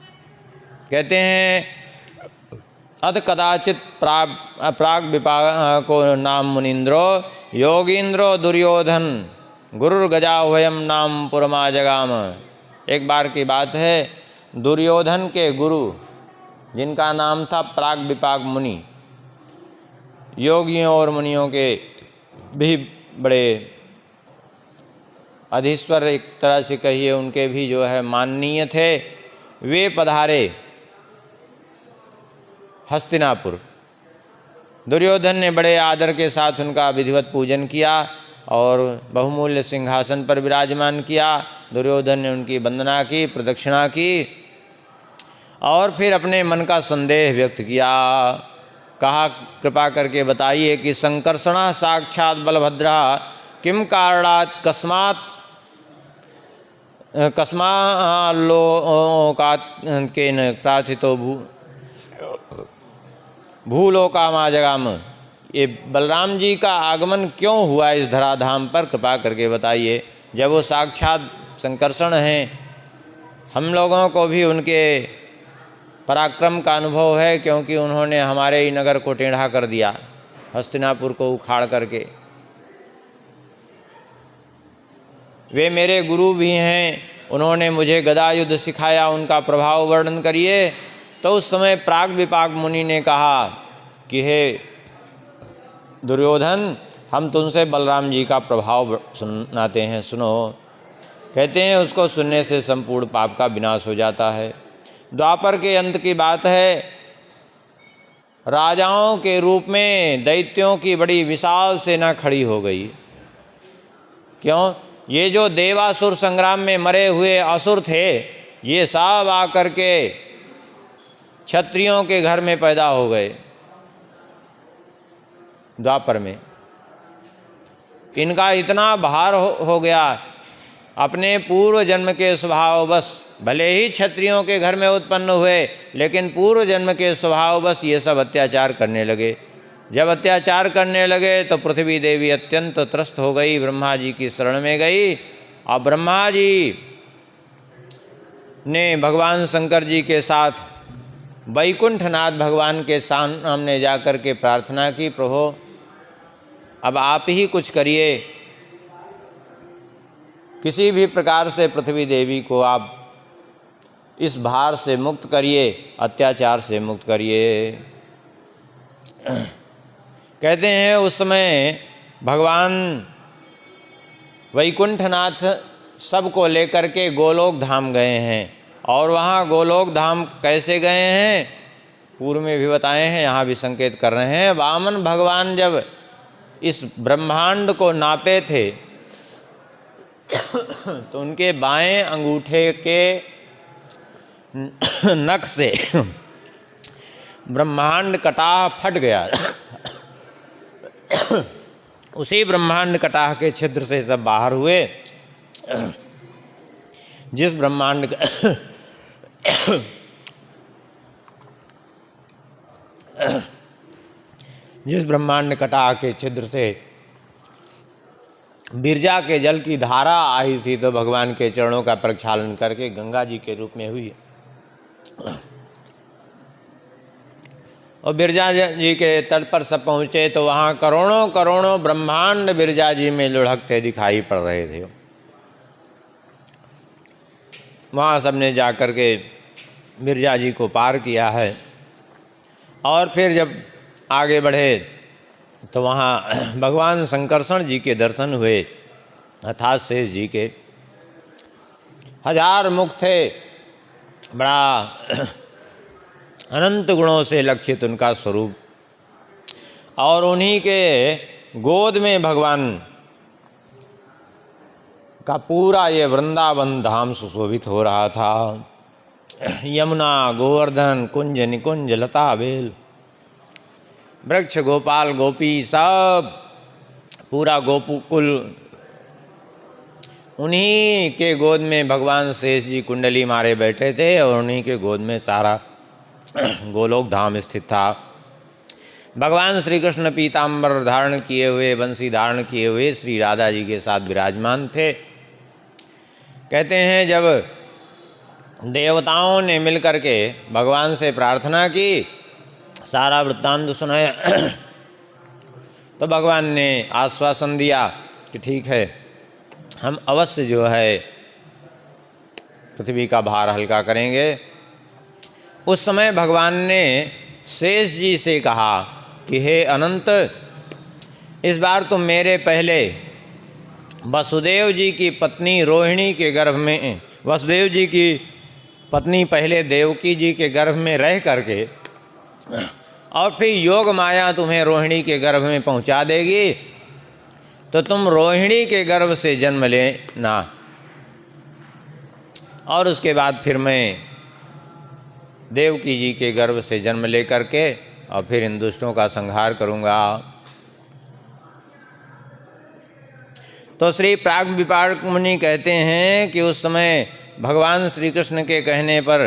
कहते हैं अथ कदाचित प्राग विपाको नाम मुनीन्द्रो योगीन्द्रो दुर्योधन गुरुर्गजाह्वयम नाम पुरमा जगाम। एक बार की बात है, दुर्योधन के गुरु जिनका नाम था प्राग विपाक मुनि, योगियों और मुनियों के भी बड़े अधीश्वर, एक तरह से कहिए उनके भी जो है माननीय थे, वे पधारे हस्तिनापुर। दुर्योधन ने बड़े आदर के साथ उनका विधिवत पूजन किया और बहुमूल्य सिंहासन पर विराजमान किया। दुर्योधन ने उनकी वंदना की, प्रदक्षिणा की और फिर अपने मन का संदेह व्यक्त किया। कहा कृपा करके बताइए कि संकर्षणा साक्षात बलभद्रा किम कारणात् कस्माल्लोकात् केन प्रार्थितो भूलोकामाजगाम। ये बलराम जी का आगमन क्यों हुआ इस धराधाम पर, कृपा करके बताइए। जब वो साक्षात संकर्षण हैं, हम लोगों को भी उनके पराक्रम का अनुभव है, क्योंकि उन्होंने हमारे ही नगर को टेढ़ा कर दिया, हस्तिनापुर को उखाड़ करके। वे मेरे गुरु भी हैं, उन्होंने मुझे गदा युद्ध सिखाया, उनका प्रभाव वर्णन करिए। तो उस समय प्राग विपाक मुनि ने कहा कि हे दुर्योधन, हम तुमसे बलराम जी का प्रभाव सुनाते हैं, सुनो। कहते हैं उसको सुनने से संपूर्ण पाप का विनाश हो जाता है। द्वापर के अंत की बात है, राजाओं के रूप में दैत्यों की बड़ी विशाल सेना खड़ी हो गई। क्यों? ये जो देवासुर संग्राम में मरे हुए असुर थे, ये सब आकर के क्षत्रियों के घर में पैदा हो गए द्वापर में। इनका इतना भार हो गया, अपने पूर्व जन्म के स्वभाव बस, भले ही क्षत्रियों के घर में उत्पन्न हुए, लेकिन पूर्व जन्म के स्वभाव बस ये सब अत्याचार करने लगे। जब अत्याचार करने लगे तो पृथ्वी देवी अत्यंत त्रस्त हो गई, ब्रह्मा जी की शरण में गई। और ब्रह्मा जी ने भगवान शंकर जी के साथ वैकुंठनाथ भगवान के सामने जाकर के प्रार्थना की, प्रभु अब आप ही कुछ करिए, किसी भी प्रकार से पृथ्वी देवी को आप इस भार से मुक्त करिए, अत्याचार से मुक्त करिए। कहते हैं उस समय भगवान वैकुंठनाथ सबको लेकर के गोलोक धाम गए हैं। और वहाँ गोलोक धाम कैसे गए हैं, पूर्व में भी बताए हैं, यहाँ भी संकेत कर रहे हैं। वामन भगवान जब इस ब्रह्मांड को नापे थे तो उनके बाएं अंगूठे के नख से ब्रह्मांड कटाह फट गया। उसी ब्रह्मांड कटाह के छिद्र से सब बाहर हुए। जिस ब्रह्मांड कटाह के छिद्र से बिरजा के जल की धारा आई थी, तो भगवान के चरणों का प्रक्षालन करके गंगा जी के रूप में हुई। और बिरजा जी के तट पर सब पहुँचे तो वहाँ करोड़ों करोड़ों ब्रह्मांड बिरजा जी में लुढ़कते दिखाई पड़ रहे थे। वहाँ सबने जा कर के बिरजा जी को पार किया है। और फिर जब आगे बढ़े तो वहाँ भगवान शंकरषण जी के दर्शन हुए, अर्थात शेष जी के। 1000 मुख थे, बड़ा अनंत गुणों से लक्षित उनका स्वरूप, और उन्हीं के गोद में भगवान का पूरा ये वृंदावन धाम सुशोभित हो रहा था। यमुना, गोवर्धन, कुंज निकुंज, लता बेल, वृक्ष, गोपाल गोपी, सब पूरा गोकुल उन्हीं के गोद में भगवान शेष जी कुंडली मारे बैठे थे, और उन्हीं के गोद में सारा गोलोक धाम स्थित था। भगवान श्री कृष्ण पीताम्बर धारण किए हुए, बंसी धारण किए हुए श्री राधा जी के साथ विराजमान थे। कहते हैं जब देवताओं ने मिलकर के भगवान से प्रार्थना की, सारा वृत्तांत सुनाया, तो भगवान ने आश्वासन दिया कि ठीक है, हम अवश्य जो है पृथ्वी का भार हल्का करेंगे। उस समय भगवान ने शेष जी से कहा कि हे अनंत, इस बार तुम मेरे पहले वसुदेव जी की पत्नी रोहिणी के गर्भ में, वसुदेव जी की पत्नी पहले देवकी जी के गर्भ में रह करके, और फिर योग माया तुम्हें रोहिणी के गर्भ में पहुंचा देगी, तो तुम रोहिणी के गर्भ से जन्म लेना, और उसके बाद फिर मैं देवकी जी के गर्भ से जन्म लेकर के और फिर इन दुष्टों का संहार करूँगा। तो श्री प्राग विपाक मुनि कहते हैं कि उस समय भगवान श्री कृष्ण के कहने पर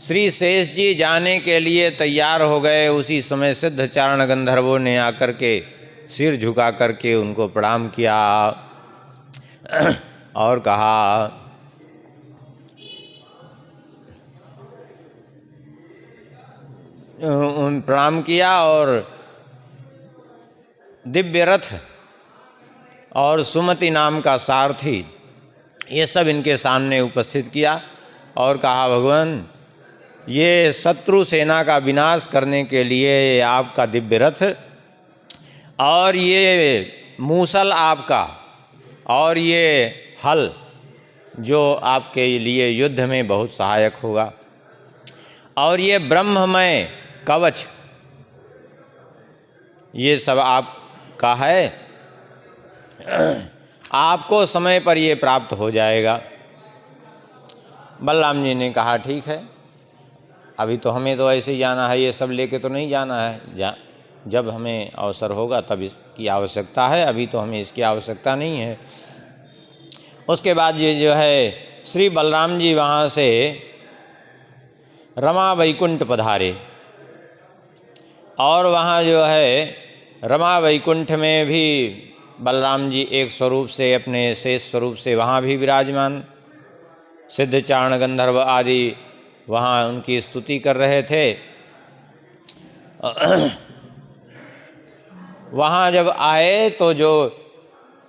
श्री शेष जी जाने के लिए तैयार हो गए। उसी समय सिद्धचारण गंधर्वों ने आकर के सिर झुका करके उनको प्रणाम किया और कहा, प्रणाम किया और दिव्य रथ और सुमति नाम का सारथी, ये सब इनके सामने उपस्थित किया और कहा, भगवान, ये शत्रु सेना का विनाश करने के लिए आपका दिव्य रथ और ये मूसल आपका और ये हल जो आपके लिए युद्ध में बहुत सहायक होगा, और ये ब्रह्ममय कवच, ये सब आपका है, आपको समय पर ये प्राप्त हो जाएगा। बलराम जी ने कहा, ठीक है, अभी तो हमें तो ऐसे ही जाना है, ये सब लेके तो नहीं जाना है, जब हमें अवसर होगा तब इसकी आवश्यकता है, अभी तो हमें इसकी आवश्यकता नहीं है। उसके बाद ये जो है श्री बलराम जी वहाँ से रमा वैकुंठ पधारे, और वहाँ जो है रमा वैकुंठ में भी बलराम जी एक स्वरूप से, अपने शेष स्वरूप से वहाँ भी विराजमान, सिद्धचारण गंधर्व आदि वहाँ उनकी स्तुति कर रहे थे। वहाँ जब आए तो जो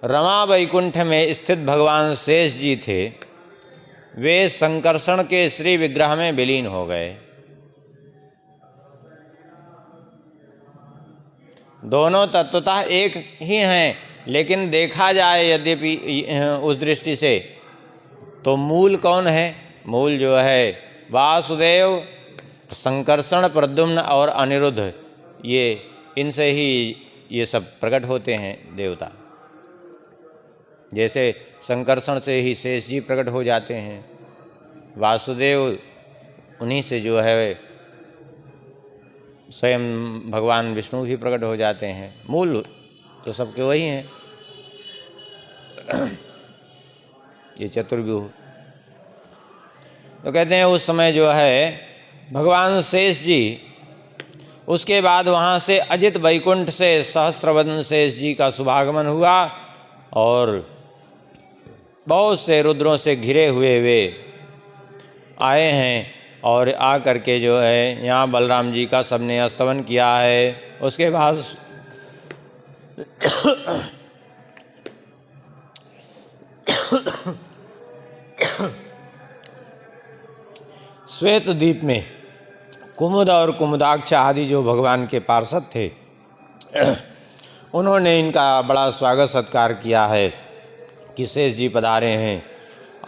रमा वैकुंठ में स्थित भगवान शेष जी थे, वे शंकरषण के श्री विग्रह में विलीन हो गए। दोनों तत्वतः एक ही हैं, लेकिन देखा जाए यद्यपि उस दृष्टि से तो मूल कौन है? मूल जो है वासुदेव, शंकरषण, प्रद्युम्न और अनिरुद्ध, ये इनसे ही ये सब प्रकट होते हैं देवता। जैसे शंकरषण से ही शेष जी प्रकट हो जाते हैं, वासुदेव उन्हीं से जो है स्वयं भगवान विष्णु भी प्रकट हो जाते हैं। मूल तो सबके वही हैं। ये चतुर्व्यूह तो कहते हैं उस समय जो है भगवान शेष जी, उसके बाद वहाँ से अजित वैकुंठ से सहस्त्रवदन शेष जी का शुभागमन हुआ और बहुत से रुद्रों से घिरे हुए वे आए हैं और आ करके जो है यहाँ बलराम जी का सबने स्तवन किया है। उसके बाद श्वेत द्वीप में कुमुद और कुमुदाक्ष आदि जो भगवान के पार्षद थे उन्होंने इनका बड़ा स्वागत सत्कार किया है कि शेष जी पधारे हैं।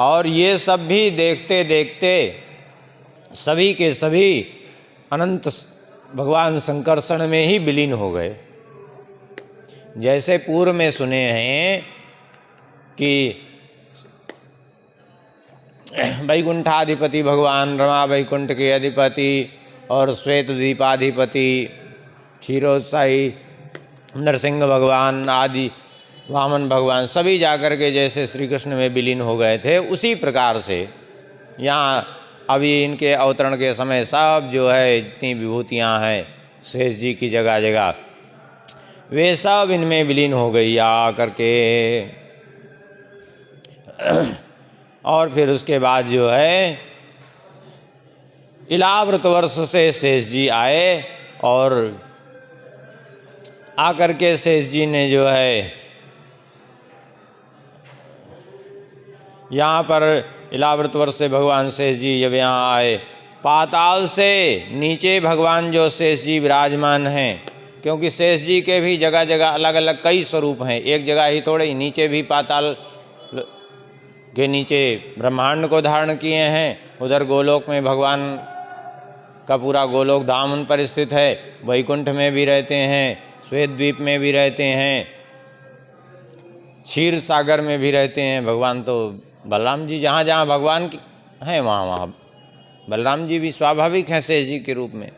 और ये सब भी देखते देखते सभी के सभी अनंत भगवान संकर्षण में ही विलीन हो गए। जैसे पूर्व में सुने हैं कि वैकुंठाधिपति भगवान रमा वैकुंठ के अधिपति और श्वेत द्वीपाधिपति क्षीरोत्साही नरसिंह भगवान आदि वामन भगवान सभी जाकर के जैसे श्री कृष्ण में विलीन हो गए थे, उसी प्रकार से यहाँ अभी इनके अवतरण के समय सब जो है जितनी विभूतियाँ हैं शेष जी की जगह जगह वे सब इनमें विलीन हो गई आ करके। और फिर उसके बाद जो है इलाव्रत वर्ष से शेष जी आए और आकर के शेष जी ने जो है यहाँ पर इलाव्रत वर्ष से भगवान शेष जी जब यहाँ आए, पाताल से नीचे भगवान जो शेष जी विराजमान हैं, क्योंकि शेष जी के भी जगह जगह अलग अलग कई स्वरूप हैं, एक जगह ही थोड़े ही, नीचे भी पाताल के नीचे ब्रह्मांड को धारण किए हैं। उधर गोलोक में भगवान का पूरा गोलोक धाम उन पर स्थित है, वैकुंठ में भी रहते हैं, श्वेत द्वीप में भी रहते हैं, क्षीर सागर में भी रहते हैं भगवान। तो बलराम जी जहाँ जहाँ भगवान हैं वहाँ वहाँ बलराम जी भी स्वाभाविक हैं शेष जी के रूप में।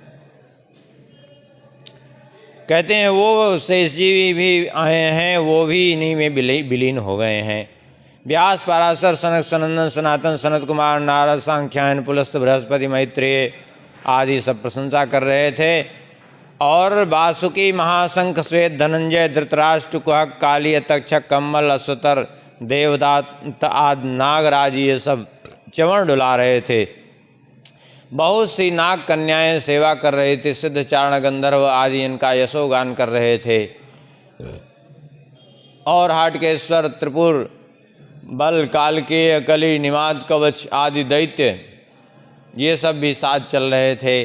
कहते हैं वो शेष जी भी आए हैं, वो भी इन्हीं में विलीन हो गए हैं। व्यास पराशर सनक सनंदन सनातन सनत कुमार नारद सांख्यायन पुलस्त बृहस्पति मैत्रेय आदि सब प्रशंसा कर रहे थे। और वासुकी महाशंख श्वेत धनंजय धृतराष्ट्र कुहक काली तक्षक कम्मल अश्वतर देवदत्त आदि नागराज ये सब चवण डुला रहे थे। बहुत सी नाग कन्याएं सेवा कर रहे थे, सिद्ध चारण गंधर्व आदि इनका यशोगान कर रहे थे। और हाटकेश्वर त्रिपुर बल कालकेय कली निमाद कवच आदि दैत्य ये सब भी साथ चल रहे थे।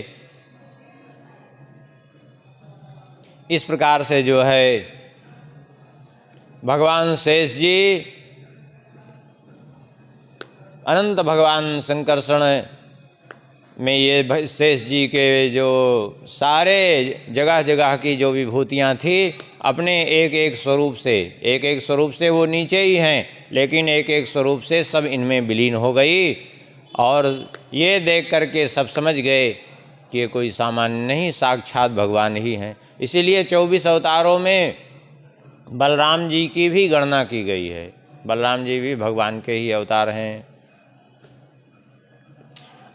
इस प्रकार से जो है भगवान शेष जी अनंत भगवान संकर्षण में ये शेष जी के जो सारे जगह जगह की जो विभूतियाँ थी अपने एक एक स्वरूप से वो नीचे ही हैं, लेकिन एक एक स्वरूप से सब इनमें विलीन हो गई। और ये देख करके सब समझ गए कि ये कोई सामान्य नहीं, साक्षात भगवान ही हैं। इसीलिए 24 अवतारों में बलराम जी की भी गणना की गई है। बलराम जी भी भगवान के ही अवतार हैं।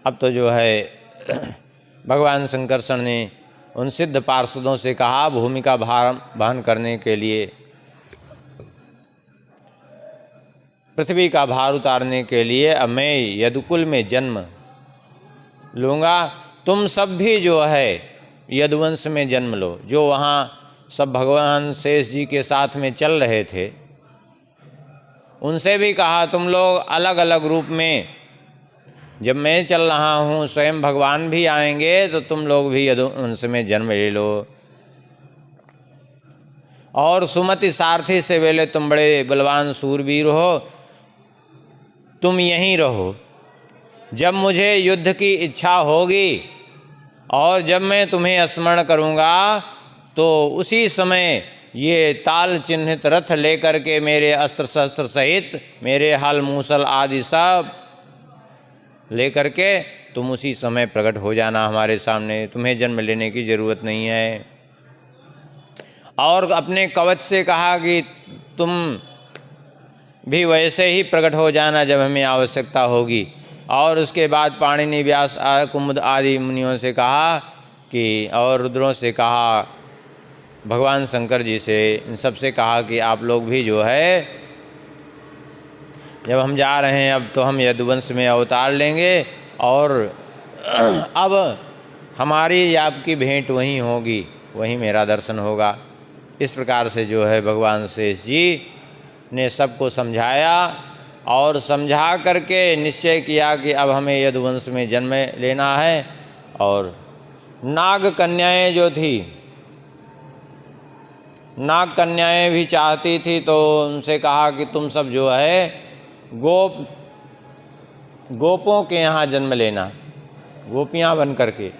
अब तो जो है भगवान संकर्षण ने उन सिद्ध पार्षदों से कहा भूमिका भार वहन करने के लिए, पृथ्वी का भार उतारने के लिए अब मैं यदुकुल में जन्म लूँगा, तुम सब भी जो है यदुवंश में जन्म लो। जो वहाँ सब भगवान शेष जी के साथ में चल रहे थे उनसे भी कहा तुम लोग अलग अलग रूप में, जब मैं चल रहा हूँ स्वयं भगवान भी आएंगे तो तुम लोग भी यदुवंश में जन्म ले लो। और सुमति सारथी से वेले तुम बड़े बलवान सूरवीर हो, तुम यहीं रहो। जब मुझे युद्ध की इच्छा होगी और जब मैं तुम्हें स्मरण करूँगा तो उसी समय ये ताल चिन्हित रथ लेकर के मेरे अस्त्र शस्त्र सहित मेरे हल मूसल आदि सब लेकर के तुम उसी समय प्रकट हो जाना हमारे सामने, तुम्हें जन्म लेने की ज़रूरत नहीं है। और अपने कवच से कहा कि तुम भी वैसे ही प्रकट हो जाना जब हमें आवश्यकता होगी। और उसके बाद पाणिनि व्यास कुमुद आदि मुनियों से कहा कि, और रुद्रों से कहा, भगवान शंकर जी से, इन सब से कहा कि आप लोग भी जो है जब हम जा रहे हैं अब तो हम यदुवंश में अवतार लेंगे और अब हमारी आपकी भेंट वहीं होगी, वहीं मेरा दर्शन होगा। इस प्रकार से जो है भगवान शेष जी ने सबको समझाया और समझा करके निश्चय किया कि अब हमें यदुवंश में जन्म लेना है। और नाग कन्याएं जो थी, नाग कन्याएं भी चाहती थी, तो उनसे कहा कि तुम सब जो है गोपों के यहाँ जन्म लेना, गोपियाँ बन करके।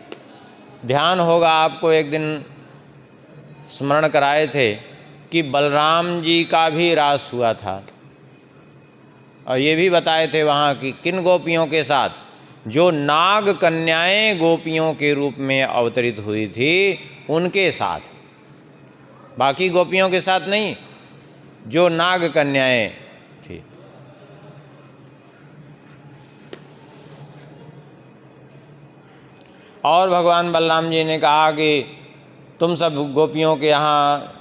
ध्यान होगा आपको, एक दिन स्मरण कराए थे कि बलराम जी का भी रास हुआ था, और ये भी बताए थे वहाँ कि किन गोपियों के साथ, जो नाग कन्याएं गोपियों के रूप में अवतरित हुई थी उनके साथ, बाकी गोपियों के साथ नहीं, जो नाग कन्याएं थी। और भगवान बलराम जी ने कहा कि तुम सब गोपियों के यहाँ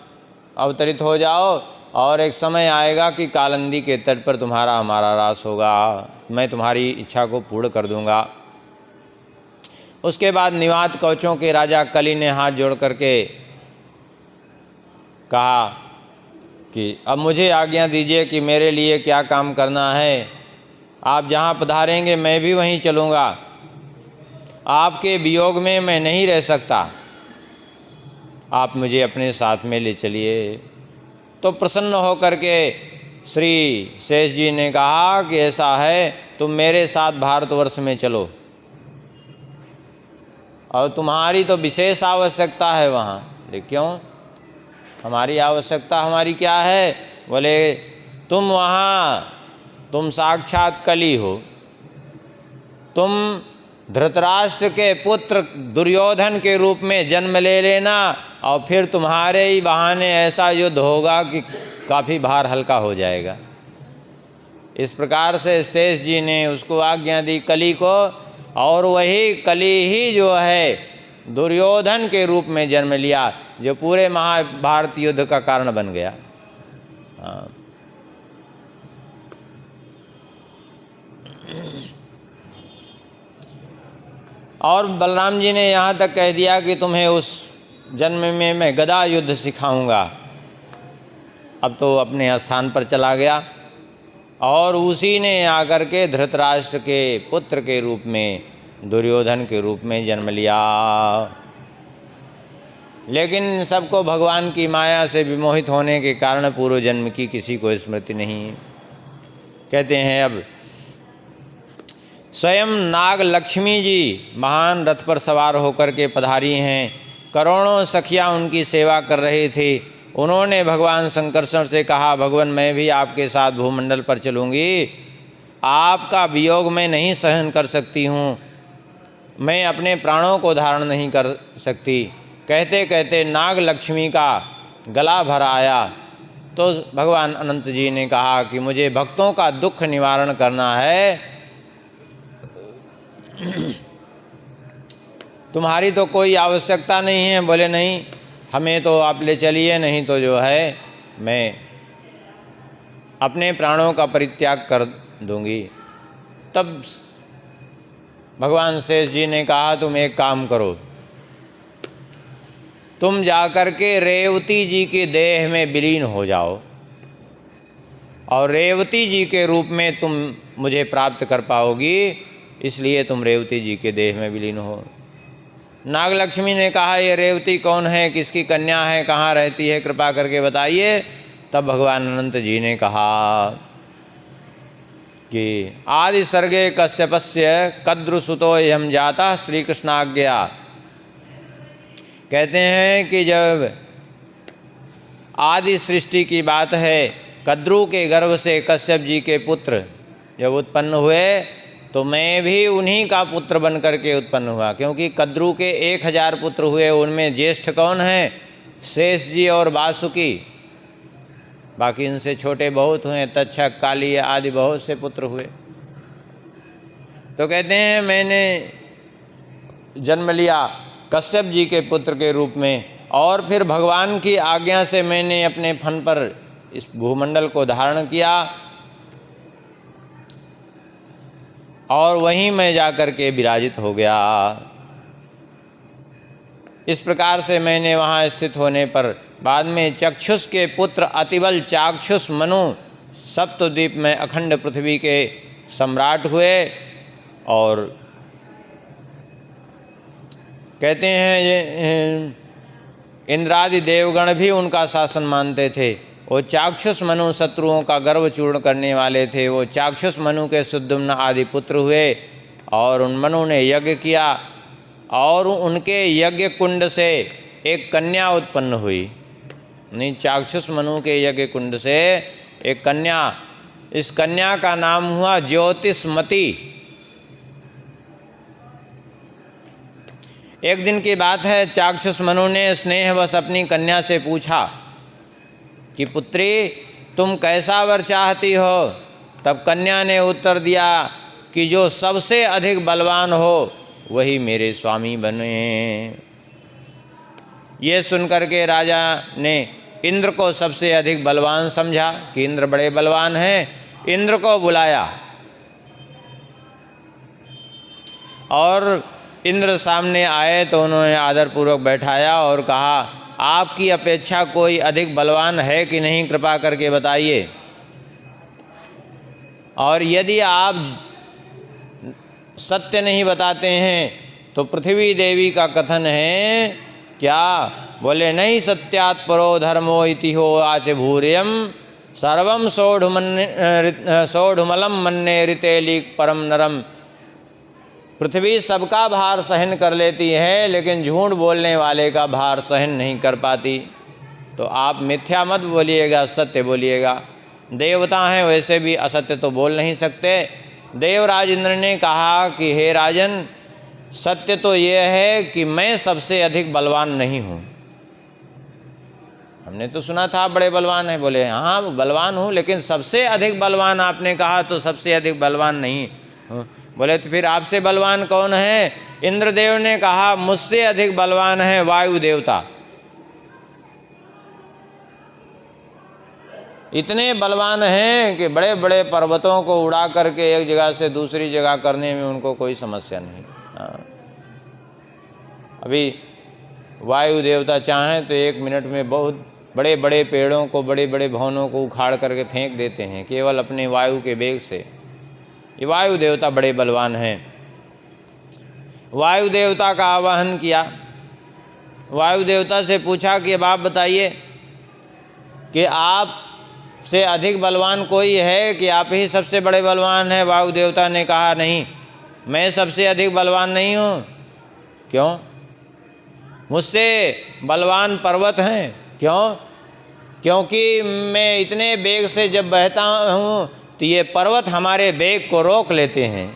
अवतरित हो जाओ, और एक समय आएगा कि कालंदी के तट पर तुम्हारा हमारा रास होगा, मैं तुम्हारी इच्छा को पूर्ण कर दूंगा। उसके बाद निवात कवचों के राजा कली ने हाथ जोड़ करके कहा कि अब मुझे आज्ञा दीजिए कि मेरे लिए क्या काम करना है। आप जहाँ पधारेंगे मैं भी वहीं चलूँगा, आपके वियोग में मैं नहीं रह सकता, आप मुझे अपने साथ में ले चलिए। तो प्रसन्न होकर के श्री शेष जी ने कहा कि ऐसा है, तुम मेरे साथ भारतवर्ष में चलो, और तुम्हारी तो विशेष आवश्यकता है वहाँ। बोले क्यों? हमारी आवश्यकता हमारी क्या है? बोले तुम वहाँ, तुम साक्षात कली हो, तुम धृतराष्ट्र के पुत्र दुर्योधन के रूप में जन्म ले लेना, और फिर तुम्हारे ही बहाने ऐसा युद्ध होगा कि काफ़ी भार हल्का हो जाएगा। इस प्रकार से शेष जी ने उसको आज्ञा दी कली को, और वही कली ही जो है दुर्योधन के रूप में जन्म लिया, जो पूरे महाभारत युद्ध का कारण बन गया। हाँ। और बलराम जी ने यहाँ तक कह दिया कि तुम्हें उस जन्म में मैं गदा युद्ध सिखाऊंगा। अब तो अपने स्थान पर चला गया, और उसी ने आकर के धृतराष्ट्र के पुत्र के रूप में, दुर्योधन के रूप में जन्म लिया। लेकिन सबको भगवान की माया से विमोहित होने के कारण पूर्व जन्म की किसी को स्मृति नहीं। कहते हैं अब स्वयं नाग लक्ष्मी जी महान रथ पर सवार होकर के पधारी हैं, करोड़ों सखियाँ उनकी सेवा कर रही थी। उन्होंने भगवान शंकरषण से कहा, भगवान मैं भी आपके साथ भूमंडल पर चलूँगी, आपका वियोग मैं नहीं सहन कर सकती हूँ, मैं अपने प्राणों को धारण नहीं कर सकती। कहते कहते नाग लक्ष्मी का गला भर आया, तो भगवान अनंत जी ने कहा कि मुझे भक्तों का दुख निवारण करना है, तुम्हारी तो कोई आवश्यकता नहीं है। बोले नहीं, हमें तो आप ले चलिए, नहीं तो जो है मैं अपने प्राणों का परित्याग कर दूंगी। तब भगवान शेष जी ने कहा, तुम एक काम करो, तुम जाकर के रेवती जी के देह में विलीन हो जाओ, और रेवती जी के रूप में तुम मुझे प्राप्त कर पाओगी, इसलिए तुम रेवती जी के देह में विलीन हो। नागलक्ष्मी ने कहा, ये रेवती कौन है, किसकी कन्या है, कहाँ रहती है, कृपा करके बताइए। तब भगवान अनंत जी ने कहा कि आदि सर्गे कश्यपस्य कद्रुसुतो यम जाता श्री कृष्णाज्ञा। कहते हैं कि जब आदि सृष्टि की बात है, कद्रु के गर्भ से कश्यप जी के पुत्र जब उत्पन्न हुए, तो मैं भी उन्हीं का पुत्र बन करके उत्पन्न हुआ, क्योंकि कद्रु के 1000 पुत्र हुए, उनमें ज्येष्ठ कौन है, शेष जी और वासुकी, बाकी इनसे छोटे बहुत हुए, तक्षक, काली आदि बहुत से पुत्र हुए। तो कहते हैं मैंने जन्म लिया कश्यप जी के पुत्र के रूप में, और फिर भगवान की आज्ञा से मैंने अपने फन पर इस भूमंडल को धारण किया, और वहीं मैं जाकर के विराजित हो गया। इस प्रकार से मैंने वहाँ स्थित होने पर बाद में चक्षुष के पुत्र अतिबल चाक्षुष मनु सप्तद्वीप में अखंड पृथ्वी के सम्राट हुए। और कहते हैं ये इंद्रादि देवगण भी उनका शासन मानते थे। वो चाक्षुष मनु शत्रुओं का गर्व चूर्ण करने वाले थे। वो चाक्षुष मनु के सुद्युम्न आदि पुत्र हुए और उन मनु ने यज्ञ किया और उनके यज्ञ कुंड से एक कन्या उत्पन्न हुई। नहीं, चाक्षुष मनु के यज्ञ कुंड से एक कन्या, इस कन्या का नाम हुआ ज्योतिष्मती। एक दिन की बात है, चाक्षुष मनु ने स्नेहवश अपनी कन्या से पूछा कि पुत्री तुम कैसा वर चाहती हो। तब कन्या ने उत्तर दिया कि जो सबसे अधिक बलवान हो वही मेरे स्वामी बने। ये सुनकर के राजा ने इंद्र को सबसे अधिक बलवान समझा कि इंद्र बड़े बलवान हैं। इंद्र को बुलाया और इंद्र सामने आए तो उन्होंने आदरपूर्वक बैठाया और कहा, आपकी अपेक्षा कोई अधिक बलवान है कि नहीं, कृपा करके बताइए। और यदि आप सत्य नहीं बताते हैं तो पृथ्वी देवी का कथन है क्या? बोले नहीं, सत्यात् परो धर्मो इति हो आच भूर्यम सर्वम सोढ़ुमलम मन्ने ऋतेलिक परम नरम। पृथ्वी सबका भार सहन कर लेती है लेकिन झूठ बोलने वाले का भार सहन नहीं कर पाती। तो आप मिथ्या मत बोलिएगा, सत्य बोलिएगा। देवता हैं वैसे भी असत्य तो बोल नहीं सकते। देवराज इंद्र ने कहा कि हे राजन, सत्य तो ये है कि मैं सबसे अधिक बलवान नहीं हूँ। हमने तो सुना था बड़े बलवान हैं। बोले हाँ बलवान हूँ, लेकिन सबसे अधिक बलवान आपने कहा तो सबसे अधिक बलवान नहीं हूँ। बोले तो फिर आपसे बलवान कौन है? इंद्रदेव ने कहा मुझसे अधिक बलवान है वायु देवता। इतने बलवान हैं कि बड़े बड़े पर्वतों को उड़ा करके एक जगह से दूसरी जगह करने में उनको कोई समस्या नहीं। अभी वायु देवता चाहें तो 1 मिनट में बहुत बड़े बड़े पेड़ों को, बड़े बड़े भवनों को उखाड़ करके फेंक देते हैं केवल अपने वायु के वेग से। ये वायु देवता बड़े बलवान हैं। वायु देवता का आवाहन किया। वायु देवता से पूछा कि अब आप बताइए कि आप से अधिक बलवान कोई है कि आप ही सबसे बड़े बलवान हैं? वायु देवता ने कहा नहीं, मैं सबसे अधिक बलवान नहीं हूँ। क्यों? मुझसे बलवान पर्वत हैं। क्यों? क्योंकि मैं इतने वेग से जब बहता हूँ तो ये पर्वत हमारे वेग को रोक लेते हैं।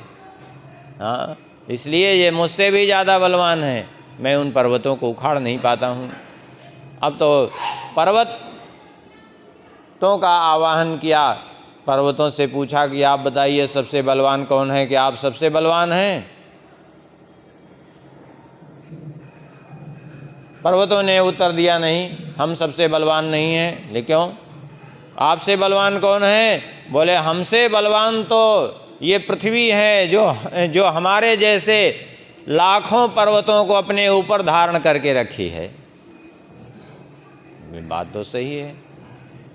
हाँ, इसलिए ये मुझसे भी ज़्यादा बलवान हैं। मैं उन पर्वतों को उखाड़ नहीं पाता हूँ। अब तो पर्वतों का आवाहन किया। पर्वतों से पूछा कि आप बताइए सबसे बलवान कौन है, कि आप सबसे बलवान हैं? पर्वतों ने उत्तर दिया नहीं, हम सबसे बलवान नहीं हैं। लेकिन क्यों? आपसे बलवान कौन है? बोले हमसे बलवान तो ये पृथ्वी है जो हमारे जैसे लाखों पर्वतों को अपने ऊपर धारण करके रखी है। बात तो सही है।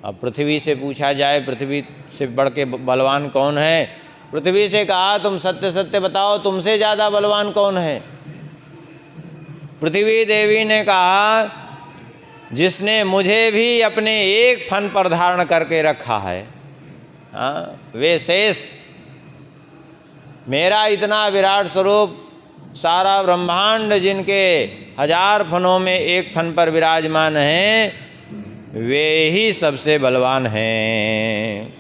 अब पृथ्वी से पूछा जाए पृथ्वी से बढ़ के बलवान कौन है? पृथ्वी से कहा तुम सत्य सत्य बताओ, तुमसे ज़्यादा बलवान कौन है? पृथ्वी देवी ने कहा जिसने मुझे भी अपने एक फन पर धारण करके रखा है, हाँ, वे शेष। मेरा इतना विराट स्वरूप, सारा ब्रह्मांड जिनके 1000 फनों में एक फन पर विराजमान हैं, वे ही सबसे बलवान हैं।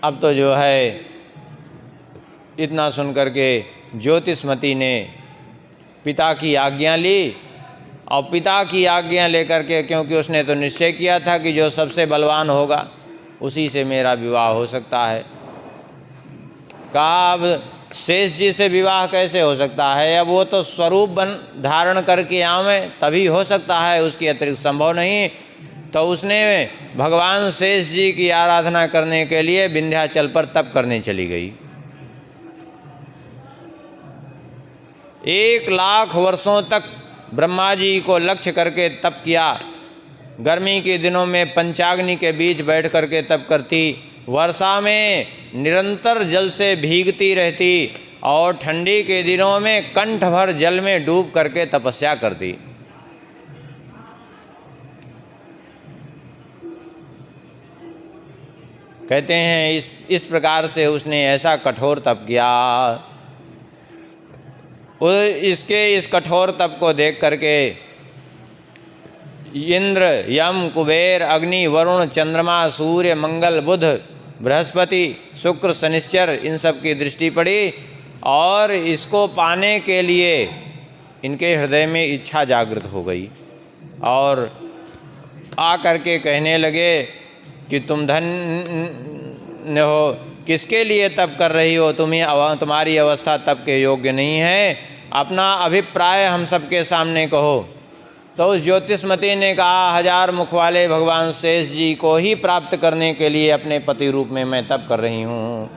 अब तो जो है इतना सुनकर के ज्योतिष्मती ने पिता की आज्ञा ली। और पिता की आज्ञा लेकर के, क्योंकि उसने तो निश्चय किया था कि जो सबसे बलवान होगा उसी से मेरा विवाह हो सकता है। कहा अब शेष जी से विवाह कैसे हो सकता है? अब वो तो स्वरूप धारण करके आवें तभी हो सकता है, उसके अतिरिक्त संभव नहीं। तो उसने भगवान शेष जी की आराधना करने के लिए विंध्याचल पर तप करने चली गई। 1,00,000 वर्षों तक ब्रह्मा जी को लक्ष्य करके तप किया। गर्मी के दिनों में पंचाग्नि के बीच बैठ करके तप करती, वर्षा में निरंतर जल से भीगती रहती और ठंडी के दिनों में कंठ भर जल में डूब करके तपस्या करती। कहते हैं इस प्रकार से उसने ऐसा कठोर तप किया। इस कठोर तप को देख करके इंद्र, यम, कुबेर, अग्नि, वरुण, चंद्रमा, सूर्य, मंगल, बुध, बृहस्पति, शुक्र, शनिश्चर इन सब की दृष्टि पड़ी और इसको पाने के लिए इनके हृदय में इच्छा जागृत हो गई और आ करके कहने लगे कि तुम धन्य हो, किसके लिए तप कर रही हो, तुम्हारी अवस्था तप के योग्य नहीं है, अपना अभिप्राय हम सबके सामने कहो। तो उस ज्योतिषमती ने कहा, 1000 मुख वाले भगवान शेष जी को ही प्राप्त करने के लिए अपने पति रूप में मैं तप कर रही हूँ।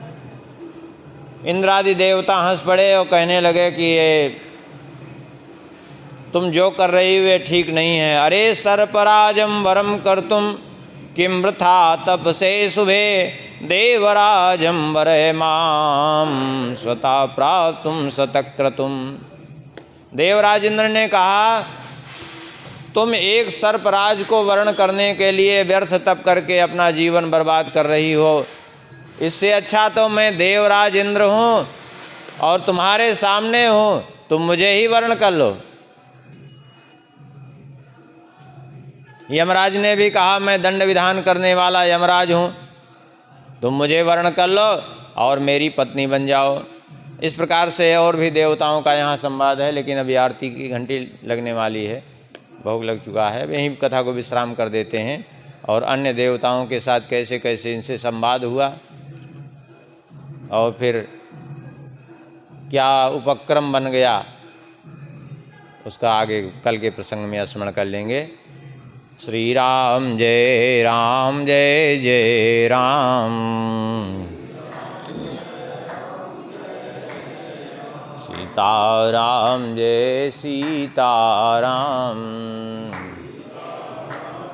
इंद्रादि देवता हंस पड़े और कहने लगे कि ये तुम जो कर रही हो ठीक नहीं है। अरे सर्पराजम वरम कर्तुम किम वृथा तपसे शुभे देवराजम वरे माम स्वता प्राप्तुम सतक्रतुम। देवराज इंद्र ने कहा, तुम एक सर्पराज को वर्ण करने के लिए व्यर्थ तप करके अपना जीवन बर्बाद कर रही हो। इससे अच्छा तो मैं देवराज इंद्र हूँ और तुम्हारे सामने हूँ, तुम मुझे ही वर्ण कर लो। यमराज ने भी कहा, मैं दंड विधान करने वाला यमराज हूँ, तुम मुझे वर्ण कर लो और मेरी पत्नी बन जाओ। इस प्रकार से और भी देवताओं का यहाँ संवाद है, लेकिन अभी आरती की घंटी लगने वाली है, भोग लग चुका है। यहीं कथा को विश्राम कर देते हैं और अन्य देवताओं के साथ कैसे कैसे इनसे संवाद हुआ और फिर क्या उपक्रम बन गया उसका आगे कल के प्रसंग में स्मरण कर लेंगे। श्री राम जय राम जय जय राम, सीताराम जय सीताराम।